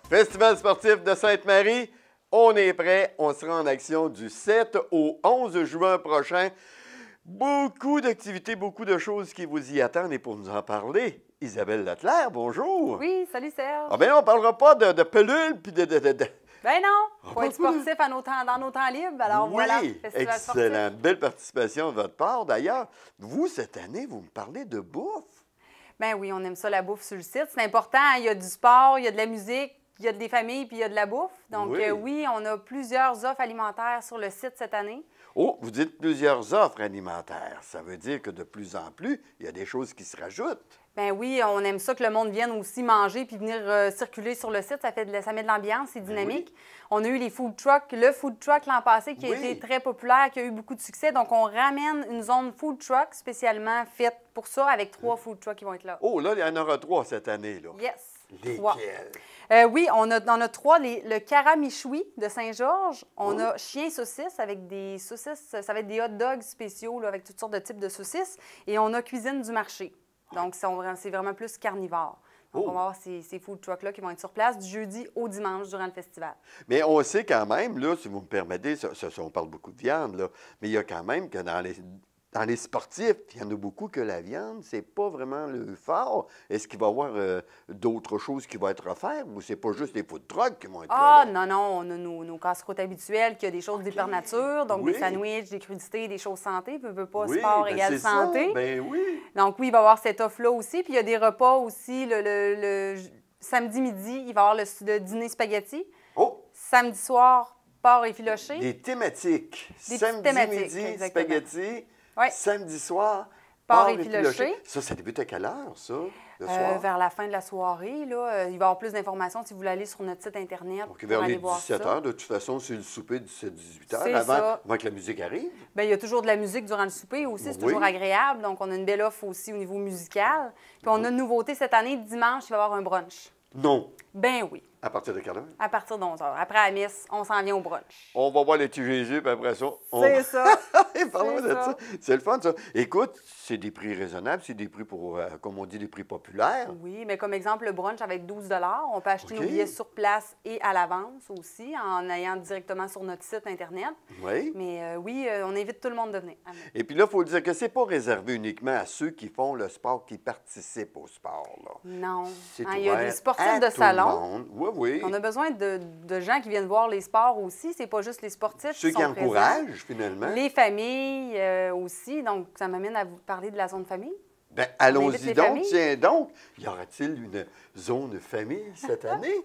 Festival sportif de Sainte-Marie, on est prêt. On sera en action du 7 au 11 juin prochain. Beaucoup d'activités, beaucoup de choses qui vous y attendent. Et pour nous en parler, Isabelle Leclerc, bonjour. Oui, salut Serge. Ah bien, on ne parlera pas de pelules puis de... Ben non, il faut être sportif dans nos temps libres. Alors voilà, Festival excellent. sportif. Belle participation de votre part. D'ailleurs, vous, cette année, vous me parlez de bouffe. Ben oui, on aime ça, la bouffe sur le site. C'est important, il y a du sport, il y a de la musique. il y a des familles puis il y a de la bouffe. Donc, oui, on a plusieurs offres alimentaires sur le site cette année. Oh, vous dites plusieurs offres alimentaires. Ça veut dire que de plus en plus, il y a des choses qui se rajoutent. Bien oui, on aime ça que le monde vienne aussi manger puis venir circuler sur le site. Ça met de l'ambiance, c'est dynamique. Oui. On a eu les food trucks, le food truck l'an passé qui a été très populaire, qui a eu beaucoup de succès. Donc, on ramène une zone food truck spécialement faite pour ça avec 3 food trucks qui vont être là. Oh, là, il y en aura 3 cette année, là. Yes. Lesquels? Oui, on a 3. Le Caramichoui de Saint-Georges. On a Chien saucisse avec des saucisses. Ça va être des hot dogs spéciaux là, avec toutes sortes de types de saucisses. Et on a Cuisine du marché. Donc, c'est vraiment plus carnivore. Donc, on va avoir ces food trucks-là qui vont être sur place du jeudi au dimanche durant le festival. Mais on sait quand même, là, si vous me permettez, on parle beaucoup de viande, là, mais il y a quand même que dans les sportifs, il y en a beaucoup que la viande, c'est pas vraiment le fort. Est-ce qu'il va y avoir d'autres choses qui vont être offertes ou c'est pas juste les food trucks qui vont être là? Non, on a nos casse-croûtes habituels, qui a des choses d'hyper nature, donc des sandwichs, des crudités, des choses santé. Veut pas sport égale santé. Donc oui, il va y avoir cette offre-là aussi. Puis il y a des repas aussi. Le samedi midi, il va y avoir le dîner spaghetti. Samedi soir, porc effiloché. Des thématiques. Des samedi thématiques, midi, exactement. spaghetti. Oui. Samedi soir, porc effiloché. Ça débute à quelle heure, ça, le soir? Vers la fin de la soirée. Là, il va y avoir plus d'informations si vous voulez aller sur notre site Internet. Donc, vers les 17 h, de toute façon, c'est le souper de 17-18 h, avant que la musique arrive. Bien, il y a toujours de la musique durant le souper aussi. C'est toujours agréable. Donc, on a une belle offre aussi au niveau musical. Puis, on a une nouveauté cette année. Dimanche, il va y avoir un brunch. Non. Ben oui. À partir de quelle heure? À partir de 11 h. Après la messe, on s'en vient au brunch. On va voir les petits Jésus, puis après ça... C'est ça. Parlons de ça. C'est le fun, ça. Écoute, c'est des prix raisonnables, c'est des prix pour, comme on dit, des prix populaires. Oui, mais comme exemple, le brunch avec 12 $. On peut acheter nos billets sur place et à l'avance aussi, en ayant directement sur notre site Internet. Oui. Mais oui, on invite tout le monde à venir. Et puis là, il faut dire que c'est pas réservé uniquement à ceux qui font le sport, qui participent au sport, là. Non. Il y a des sportifs de salon. Oui. On a besoin de gens qui viennent voir les sports aussi. C'est pas juste les sportifs ceux qui encouragent, finalement. Les familles aussi. Donc, ça m'amène à vous parler de la zone famille. Bien, allons-y donc. Tiens donc, y aura-t-il une zone famille cette année?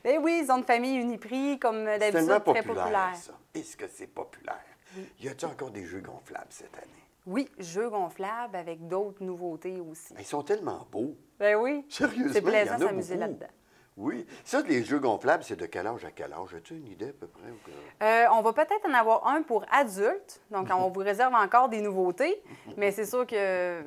Bien oui, zone famille Uniprix, comme d'habitude, très populaire. Ça. Est-ce que c'est populaire? Oui. Y a-t-il encore des jeux gonflables cette année? Oui, jeux gonflables avec d'autres nouveautés aussi. Ils sont tellement beaux. Ben oui. Sérieusement, c'est plaisant de s'amuser là-dedans. Oui. Ça, les jeux gonflables, c'est de quel âge à quel âge? As-tu une idée à peu près? On va peut-être en avoir un pour adultes. Donc, on vous réserve encore des nouveautés. Mais c'est sûr que...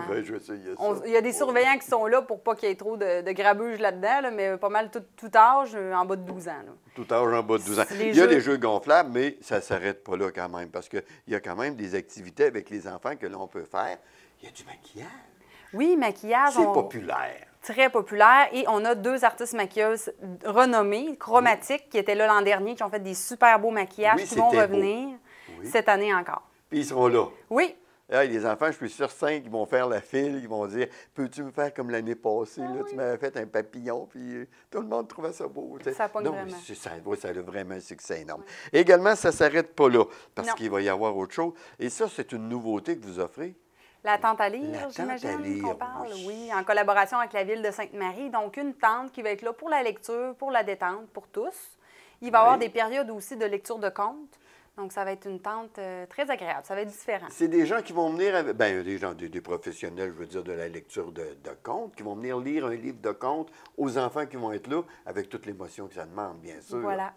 je vais essayer ça. Il y a des surveillants qui sont là pour pas qu'il y ait trop de grabuge là-dedans, là, mais pas mal tout âge, en bas de 12 ans. Là. Tout âge en bas de 12 ans. Il y a des jeux gonflables, mais ça ne s'arrête pas là quand même, parce qu'il y a quand même des activités avec les enfants que l'on peut faire. Il y a du maquillage. Oui, maquillage. C'est populaire. Très populaire. Et on a 2 artistes maquilleuses renommées, chromatiques, qui étaient là l'an dernier, qui ont fait des super beaux maquillages, qui vont revenir cette année encore. Puis ils seront là. Oui. Les enfants, je suis sûr, 5, ils vont faire la file, ils vont dire « Peux-tu me faire comme l'année passée? Là, tu m'avais fait un papillon, puis tout le monde trouvait ça beau. » Ça pogne vraiment. Ça a vraiment un succès énorme. Oui. Également, ça ne s'arrête pas là, parce qu'il va y avoir autre chose. Et ça, c'est une nouveauté que vous offrez. La tente à lire, j'imagine qu'on parle, oui, en collaboration avec la Ville de Sainte-Marie. Donc, une tente qui va être là pour la lecture, pour la détente, pour tous. Il va y avoir des périodes aussi de lecture de contes. Donc, ça va être une tente très agréable. Ça va être différent. C'est des gens qui vont venir, des professionnels, je veux dire, de la lecture de contes, qui vont venir lire un livre de contes aux enfants qui vont être là, avec toute l'émotion que ça demande, bien sûr. Voilà.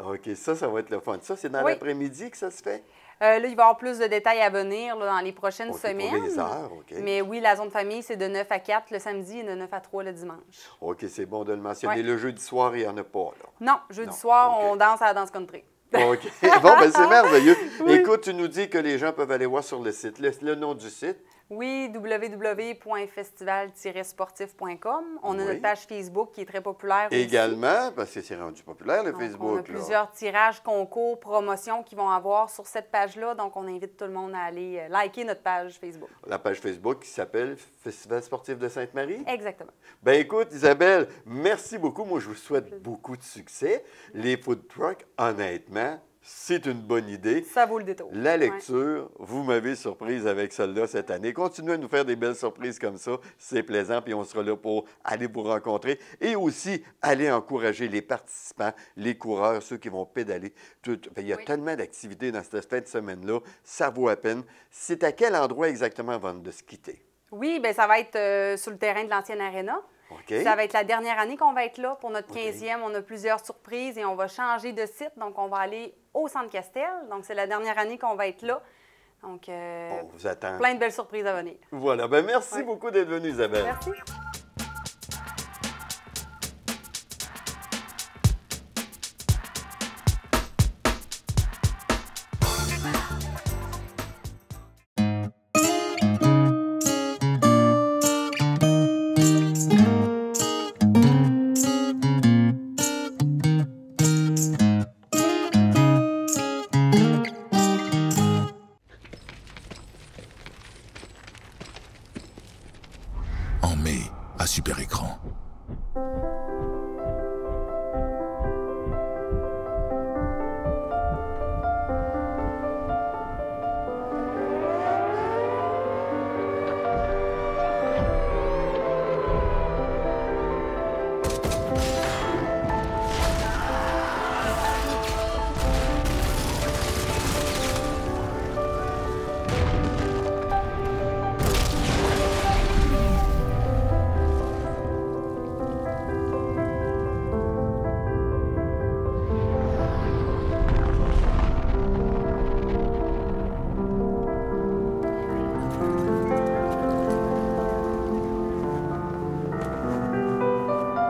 OK, ça va être le fun. Ça, c'est dans l'après-midi que ça se fait? Là, il va y avoir plus de détails à venir là, dans les prochaines semaines. Pour les heures, OK. Mais oui, la zone famille, c'est de 9 à 4 le samedi et de 9 à 3 le dimanche. OK, c'est bon de le mentionner. Le jeudi soir, il n'y en a pas, là? Non, jeudi soir, on danse à la danse country. OK. Bon, c'est merveilleux. Oui. Écoute, tu nous dis que les gens peuvent aller voir sur le site. Le nom du site? Oui, www.festival-sportif.com. On a notre page Facebook qui est très populaire également, aussi. Parce que c'est rendu populaire, le Facebook. On a plusieurs tirages, concours, promotions qui vont avoir sur cette page-là. Donc, on invite tout le monde à aller liker notre page Facebook. La page Facebook qui s'appelle Festival sportif de Sainte-Marie? Exactement. Bien, écoute, Isabelle, merci beaucoup. Moi, je vous souhaite beaucoup de succès. Les food trucks, honnêtement, c'est une bonne idée. Ça vaut le détour. La lecture, vous m'avez surprise avec celle-là cette année. Continuez à nous faire des belles surprises comme ça. C'est plaisant, puis on sera là pour aller vous rencontrer et aussi aller encourager les participants, les coureurs, ceux qui vont pédaler. Il y a tellement d'activités dans cette fin de semaine-là. Ça vaut la peine. C'est à quel endroit exactement avant de se quitter? Oui, bien, ça va être sur le terrain de l'ancienne Arena. Okay. Ça va être la dernière année qu'on va être là. Pour notre 15e, on a plusieurs surprises et on va changer de site. Donc, on va aller au Centre Castel. Donc, c'est la dernière année qu'on va être là. Donc, on vous attend. Plein de belles surprises à venir. Voilà. Bien, merci beaucoup d'être venue, Isabelle. Merci. En mai, à Super Écran.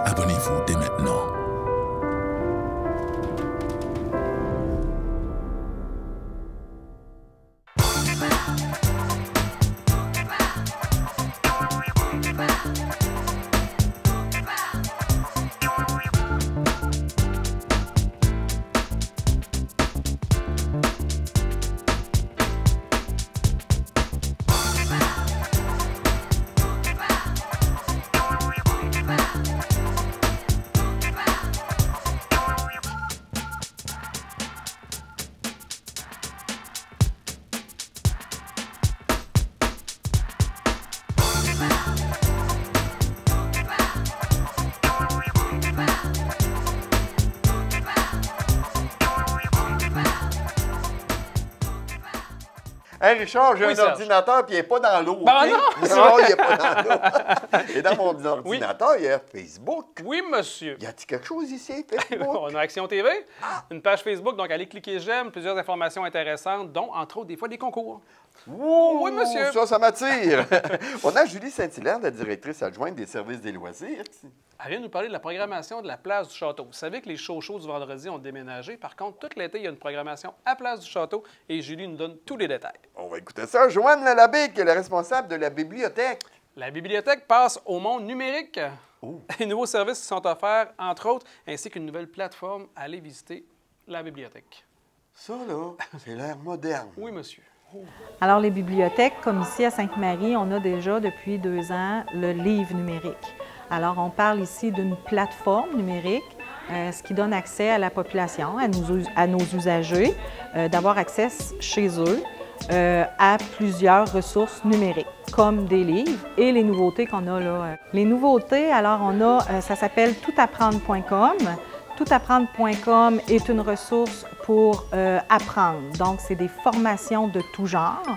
Abonnez-vous dès maintenant. Hey Richard, j'ai un ordinateur puis il n'est pas dans l'eau. Ben okay? Non, il n'est pas dans l'eau. Et dans mon ordinateur, il y a Facebook. Oui, monsieur. Y a-t-il quelque chose ici, Facebook? On a Action TV, une page Facebook, donc allez cliquer j'aime, plusieurs informations intéressantes, dont entre autres des fois des concours. Wow, oui, monsieur. Ça m'attire. On a Julie Saint-Hilaire, la directrice adjointe des services des loisirs. Elle vient nous parler de la programmation de la Place du Château. Vous savez que les shows du vendredi ont déménagé. Par contre, tout l'été, il y a une programmation à Place du Château et Julie nous donne tous les détails. On va écouter ça. Joanne Lalabé, qui est la responsable de la bibliothèque. La bibliothèque passe au monde numérique. Oh. Les nouveaux services qui sont offerts, entre autres, ainsi qu'une nouvelle plateforme. Allez visiter la bibliothèque. Ça, là, c'est l'air moderne. Oui, monsieur. Oh. Alors, les bibliothèques, comme ici à Sainte-Marie, on a déjà depuis 2 ans le livre numérique. Alors, on parle ici d'une plateforme numérique, ce qui donne accès à la population, à nos usagers, d'avoir accès chez eux à plusieurs ressources numériques, comme des livres et les nouveautés qu'on a là. Les nouveautés, alors on a, ça s'appelle toutapprendre.com. Toutapprendre.com est une ressource pour apprendre, donc c'est des formations de tout genre.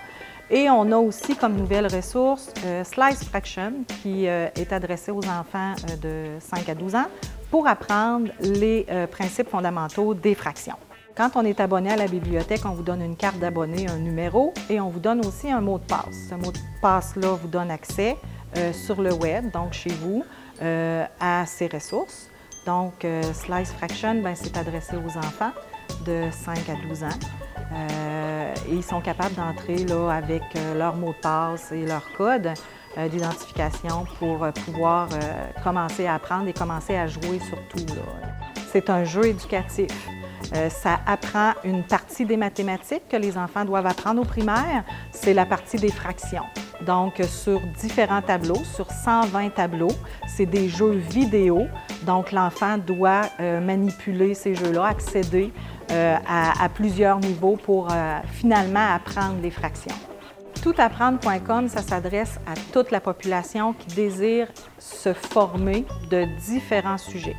Et on a aussi comme nouvelle ressource Slice Fraction qui est adressée aux enfants de 5 à 12 ans pour apprendre les principes fondamentaux des fractions. Quand on est abonné à la bibliothèque, on vous donne une carte d'abonné, un numéro et on vous donne aussi un mot de passe. Ce mot de passe-là vous donne accès sur le web, donc chez vous, à ces ressources. Donc, Slice Fraction, c'est adressé aux enfants de 5 à 12 ans. Et ils sont capables d'entrer avec leur mot de passe et leur code d'identification pour pouvoir commencer à apprendre et commencer à jouer surtout. C'est un jeu éducatif. Ça apprend une partie des mathématiques que les enfants doivent apprendre au primaire, c'est la partie des fractions. Donc, sur différents tableaux, sur 120 tableaux, c'est des jeux vidéo. Donc, l'enfant doit manipuler ces jeux-là, accéder à plusieurs niveaux pour finalement apprendre les fractions. Toutapprendre.com, ça s'adresse à toute la population qui désire se former de différents sujets.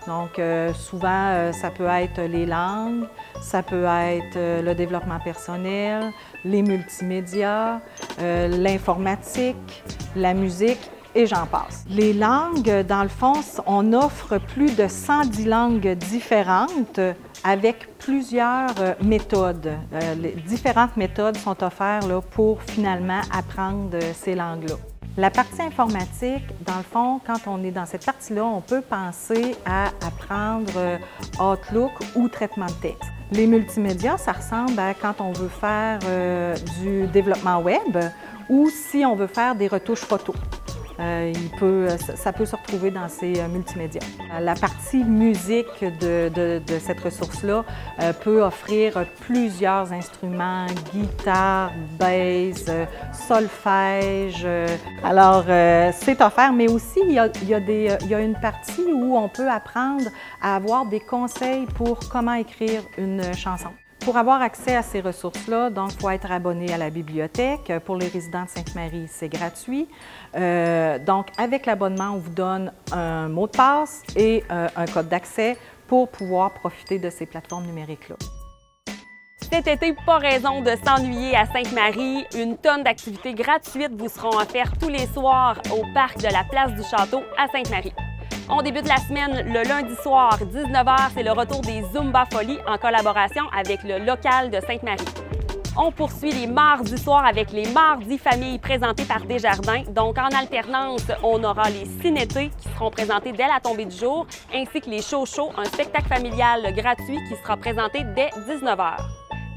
Donc, souvent, ça peut être les langues, ça peut être le développement personnel, les multimédias, l'informatique, la musique, et j'en passe. Les langues, dans le fond, on offre plus de 110 langues différentes avec plusieurs méthodes. Les différentes méthodes sont offertes là, pour finalement apprendre ces langues-là. La partie informatique, dans le fond, quand on est dans cette partie-là, on peut penser à apprendre Outlook ou traitement de texte. Les multimédias, ça ressemble à quand on veut faire du développement web ou si on veut faire des retouches photos. Ça peut se retrouver dans ces multimédias. La partie musique de cette ressource-là peut offrir plusieurs instruments, guitare, bass, solfège. Alors, c'est offert, mais aussi il y a une partie où on peut apprendre à avoir des conseils pour comment écrire une chanson. Pour avoir accès à ces ressources-là, donc, il faut être abonné à la bibliothèque. Pour les résidents de Sainte-Marie, c'est gratuit. Donc, avec l'abonnement, on vous donne un mot de passe et un code d'accès pour pouvoir profiter de ces plateformes numériques-là. Cet été, pas raison de s'ennuyer à Sainte-Marie. Une tonne d'activités gratuites vous seront offertes tous les soirs au parc de la Place du Château à Sainte-Marie. On débute la semaine le lundi soir, 19h, c'est le retour des Zumba Folies en collaboration avec le local de Sainte-Marie. On poursuit les mardis soirs avec les Mardis Familles présentés par Desjardins. Donc, en alternance, on aura les cinétés qui seront présentés dès la tombée du jour, ainsi que les Chouchous, un spectacle familial gratuit qui sera présenté dès 19h.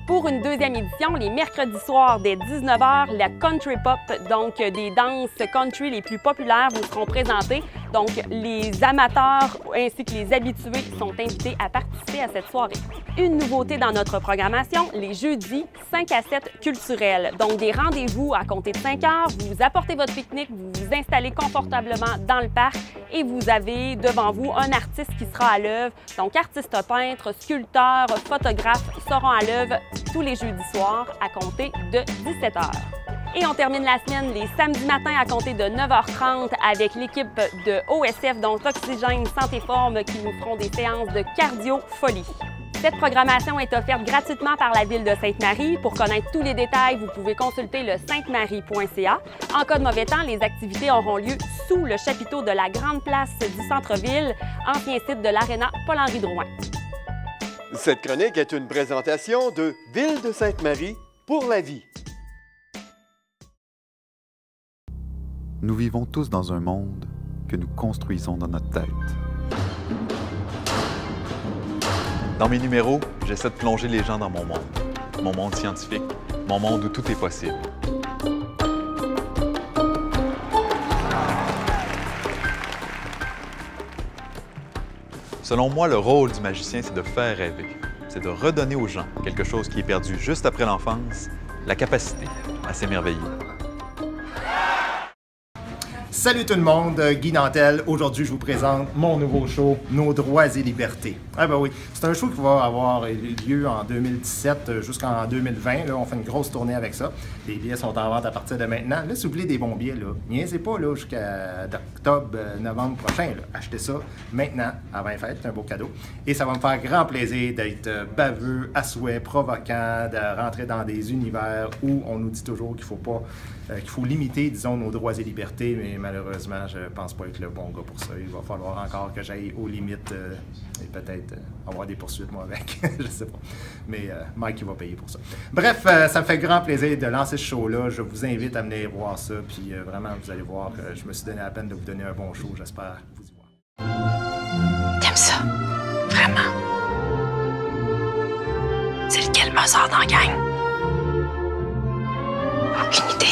Pour une deuxième édition, les mercredis soirs dès 19h, la Country Pop, donc des danses country les plus populaires, vous seront présentées. Donc, les amateurs ainsi que les habitués sont invités à participer à cette soirée. Une nouveauté dans notre programmation, les jeudis 5 à 7 culturels. Donc, des rendez-vous à compter de 5 heures, vous apportez votre pique-nique, vous vous installez confortablement dans le parc et vous avez devant vous un artiste qui sera à l'œuvre. Donc, artistes peintres, sculpteurs, photographes seront à l'œuvre tous les jeudis soirs à compter de 17h. Et on termine la semaine les samedis matins à compter de 9h30 avec l'équipe de OSF, donc Oxygène Santé Forme, qui nous feront des séances de cardio-folie. Cette programmation est offerte gratuitement par la Ville de Sainte-Marie. Pour connaître tous les détails, vous pouvez consulter le saintemarie.ca. En cas de mauvais temps, les activités auront lieu sous le chapiteau de la Grande Place du centre-ville, ancien site de l'Aréna Paul-Henri Drouin. Cette chronique est une présentation de Ville de Sainte-Marie pour la vie. Nous vivons tous dans un monde que nous construisons dans notre tête. Dans mes numéros, j'essaie de plonger les gens dans mon monde scientifique, mon monde où tout est possible. Selon moi, le rôle du magicien, c'est de faire rêver. C'est de redonner aux gens quelque chose qui est perdu juste après l'enfance, la capacité à s'émerveiller. Salut tout le monde, Guy Nantel. Aujourd'hui, je vous présente mon nouveau show, Nos droits et libertés. Ah ben oui, c'est un show qui va avoir lieu en 2017 jusqu'en 2020. Là, on fait une grosse tournée avec ça. Les billets sont en vente à partir de maintenant. Là, si vous voulez des bons billets, là, niaisez pas là, jusqu'à octobre, novembre prochain. Là. Achetez ça maintenant, avant les fêtes, c'est un beau cadeau. Et ça va me faire grand plaisir d'être baveux, à souhait, provoquant, de rentrer dans des univers où on nous dit toujours qu'il faut pas... qu'il faut limiter, disons, nos droits et libertés, mais malheureusement, je pense pas être le bon gars pour ça. Il va falloir encore que j'aille aux limites et peut-être avoir des poursuites, moi, avec. Je sais pas. Mais Mike, il va payer pour ça. Bref, ça me fait grand plaisir de lancer ce show-là. Je vous invite à venir voir ça. Puis vraiment, vous allez voir, je me suis donné la peine de vous donner un bon show. J'espère vous y voir. T'aimes ça? Vraiment? C'est lequel me sort dans la gang? Aucune idée.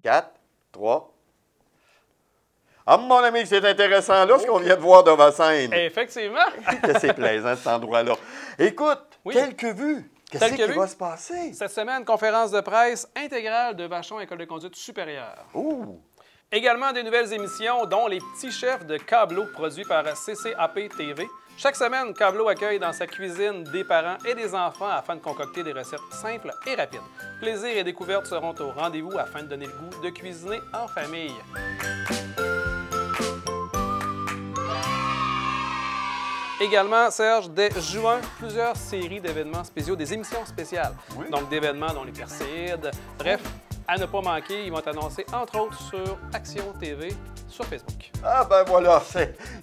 Quatre, trois. Ah, mon ami, c'est intéressant là, ce qu'on vient de voir devant scène. Effectivement. Que c'est plaisant, cet endroit-là. Écoute, quelques vues. Qu'est-ce qui va se passer? Cette semaine, conférence de presse intégrale de Vachon École de conduite supérieure. Oh! Également des nouvelles émissions, dont Les Petits Chefs de Cablo, produits par CCAP TV. Chaque semaine, Cablo accueille dans sa cuisine des parents et des enfants afin de concocter des recettes simples et rapides. Plaisir et découvertes seront au rendez-vous afin de donner le goût de cuisiner en famille. Également, Serge, dès juin, plusieurs séries d'événements spéciaux, des émissions spéciales. Oui. Donc, d'événements dont les Perséides. Bref, à ne pas manquer, ils vont t'annoncer, entre autres, sur Action TV, sur Facebook. Ah ben voilà,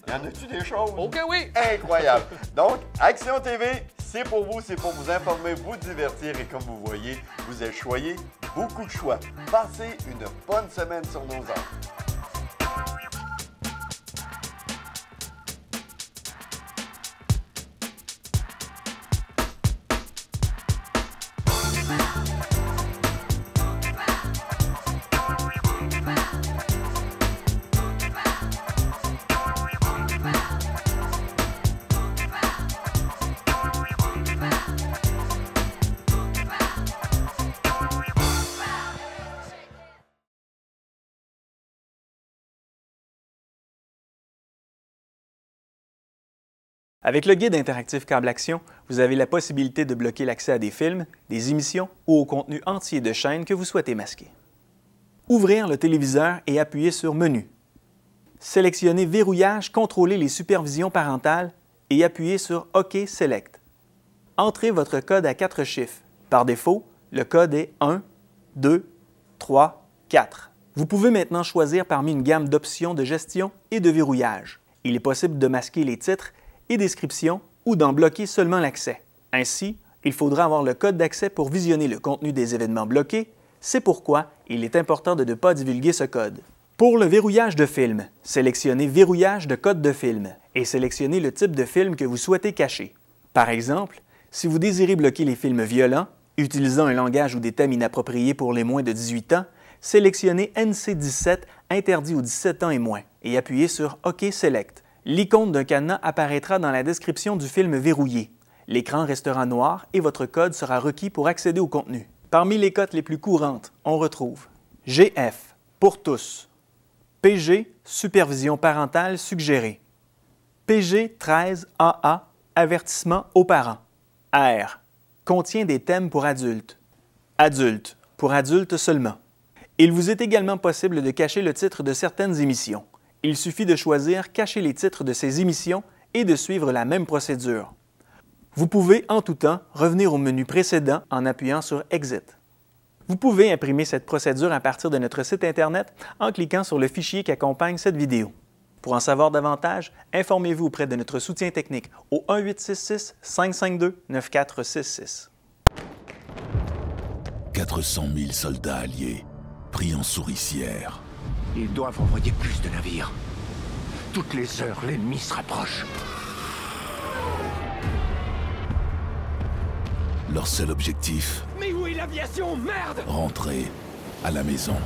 y en a-tu des choses? OK, oui! Incroyable! Donc, Action TV, c'est pour vous informer, vous divertir et comme vous voyez, vous avez choisi beaucoup de choix. Passez une bonne semaine sur nos ondes. Avec le guide interactif Câble Action, vous avez la possibilité de bloquer l'accès à des films, des émissions ou au contenu entier de chaînes que vous souhaitez masquer. Ouvrir le téléviseur et appuyer sur Menu. Sélectionnez Verrouillage, contrôler les supervisions parentales et appuyez sur OK Select. Entrez votre code à 4 chiffres. Par défaut, le code est 1, 2, 3, 4. Vous pouvez maintenant choisir parmi une gamme d'options de gestion et de verrouillage. Il est possible de masquer les titres et descriptions ou d'en bloquer seulement l'accès. Ainsi, il faudra avoir le code d'accès pour visionner le contenu des événements bloqués. C'est pourquoi il est important de ne pas divulguer ce code. Pour le verrouillage de film, sélectionnez Verrouillage de code de film et sélectionnez le type de film que vous souhaitez cacher. Par exemple, si vous désirez bloquer les films violents, utilisant un langage ou des thèmes inappropriés pour les moins de 18 ans, sélectionnez NC-17 interdit aux 17 ans et moins et appuyez sur OK Select. L'icône d'un cadenas apparaîtra dans la description du film verrouillé. L'écran restera noir et votre code sera requis pour accéder au contenu. Parmi les cotes les plus courantes, on retrouve GF, pour tous. PG, supervision parentale suggérée. PG 13AA, avertissement aux parents. R, contient des thèmes pour adultes. Adulte, pour adultes seulement. Il vous est également possible de cacher le titre de certaines émissions. Il suffit de choisir « Cacher les titres de ces émissions » et de suivre la même procédure. Vous pouvez, en tout temps, revenir au menu précédent en appuyant sur « Exit ». Vous pouvez imprimer cette procédure à partir de notre site Internet en cliquant sur le fichier qui accompagne cette vidéo. Pour en savoir davantage, informez-vous auprès de notre soutien technique au 1-866-552-9466. 400 000 soldats alliés, pris en souricière. Ils doivent envoyer plus de navires. Toutes les heures, l'ennemi se rapproche. Leur seul objectif... Mais où est l'aviation? Merde! Rentrer à la maison.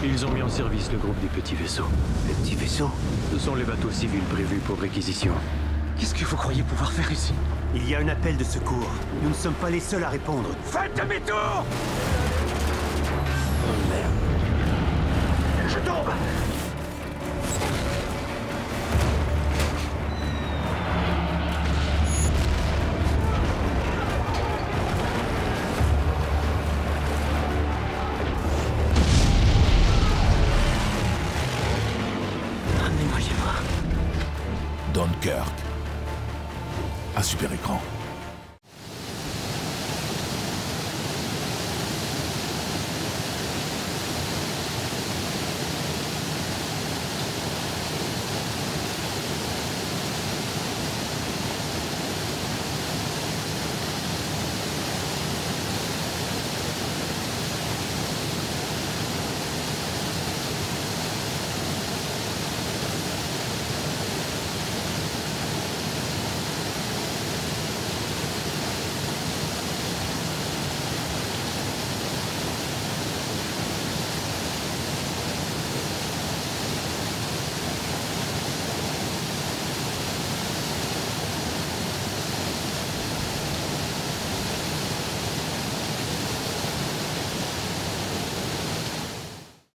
Ils ont mis en service le groupe des petits vaisseaux. Les petits vaisseaux? Ce sont les bateaux civils prévus pour réquisition. Qu'est-ce que vous croyez pouvoir faire ici? Il y a un appel de secours. Nous ne sommes pas les seuls à répondre. Faites demi-tour! Oh merde. Je tombe!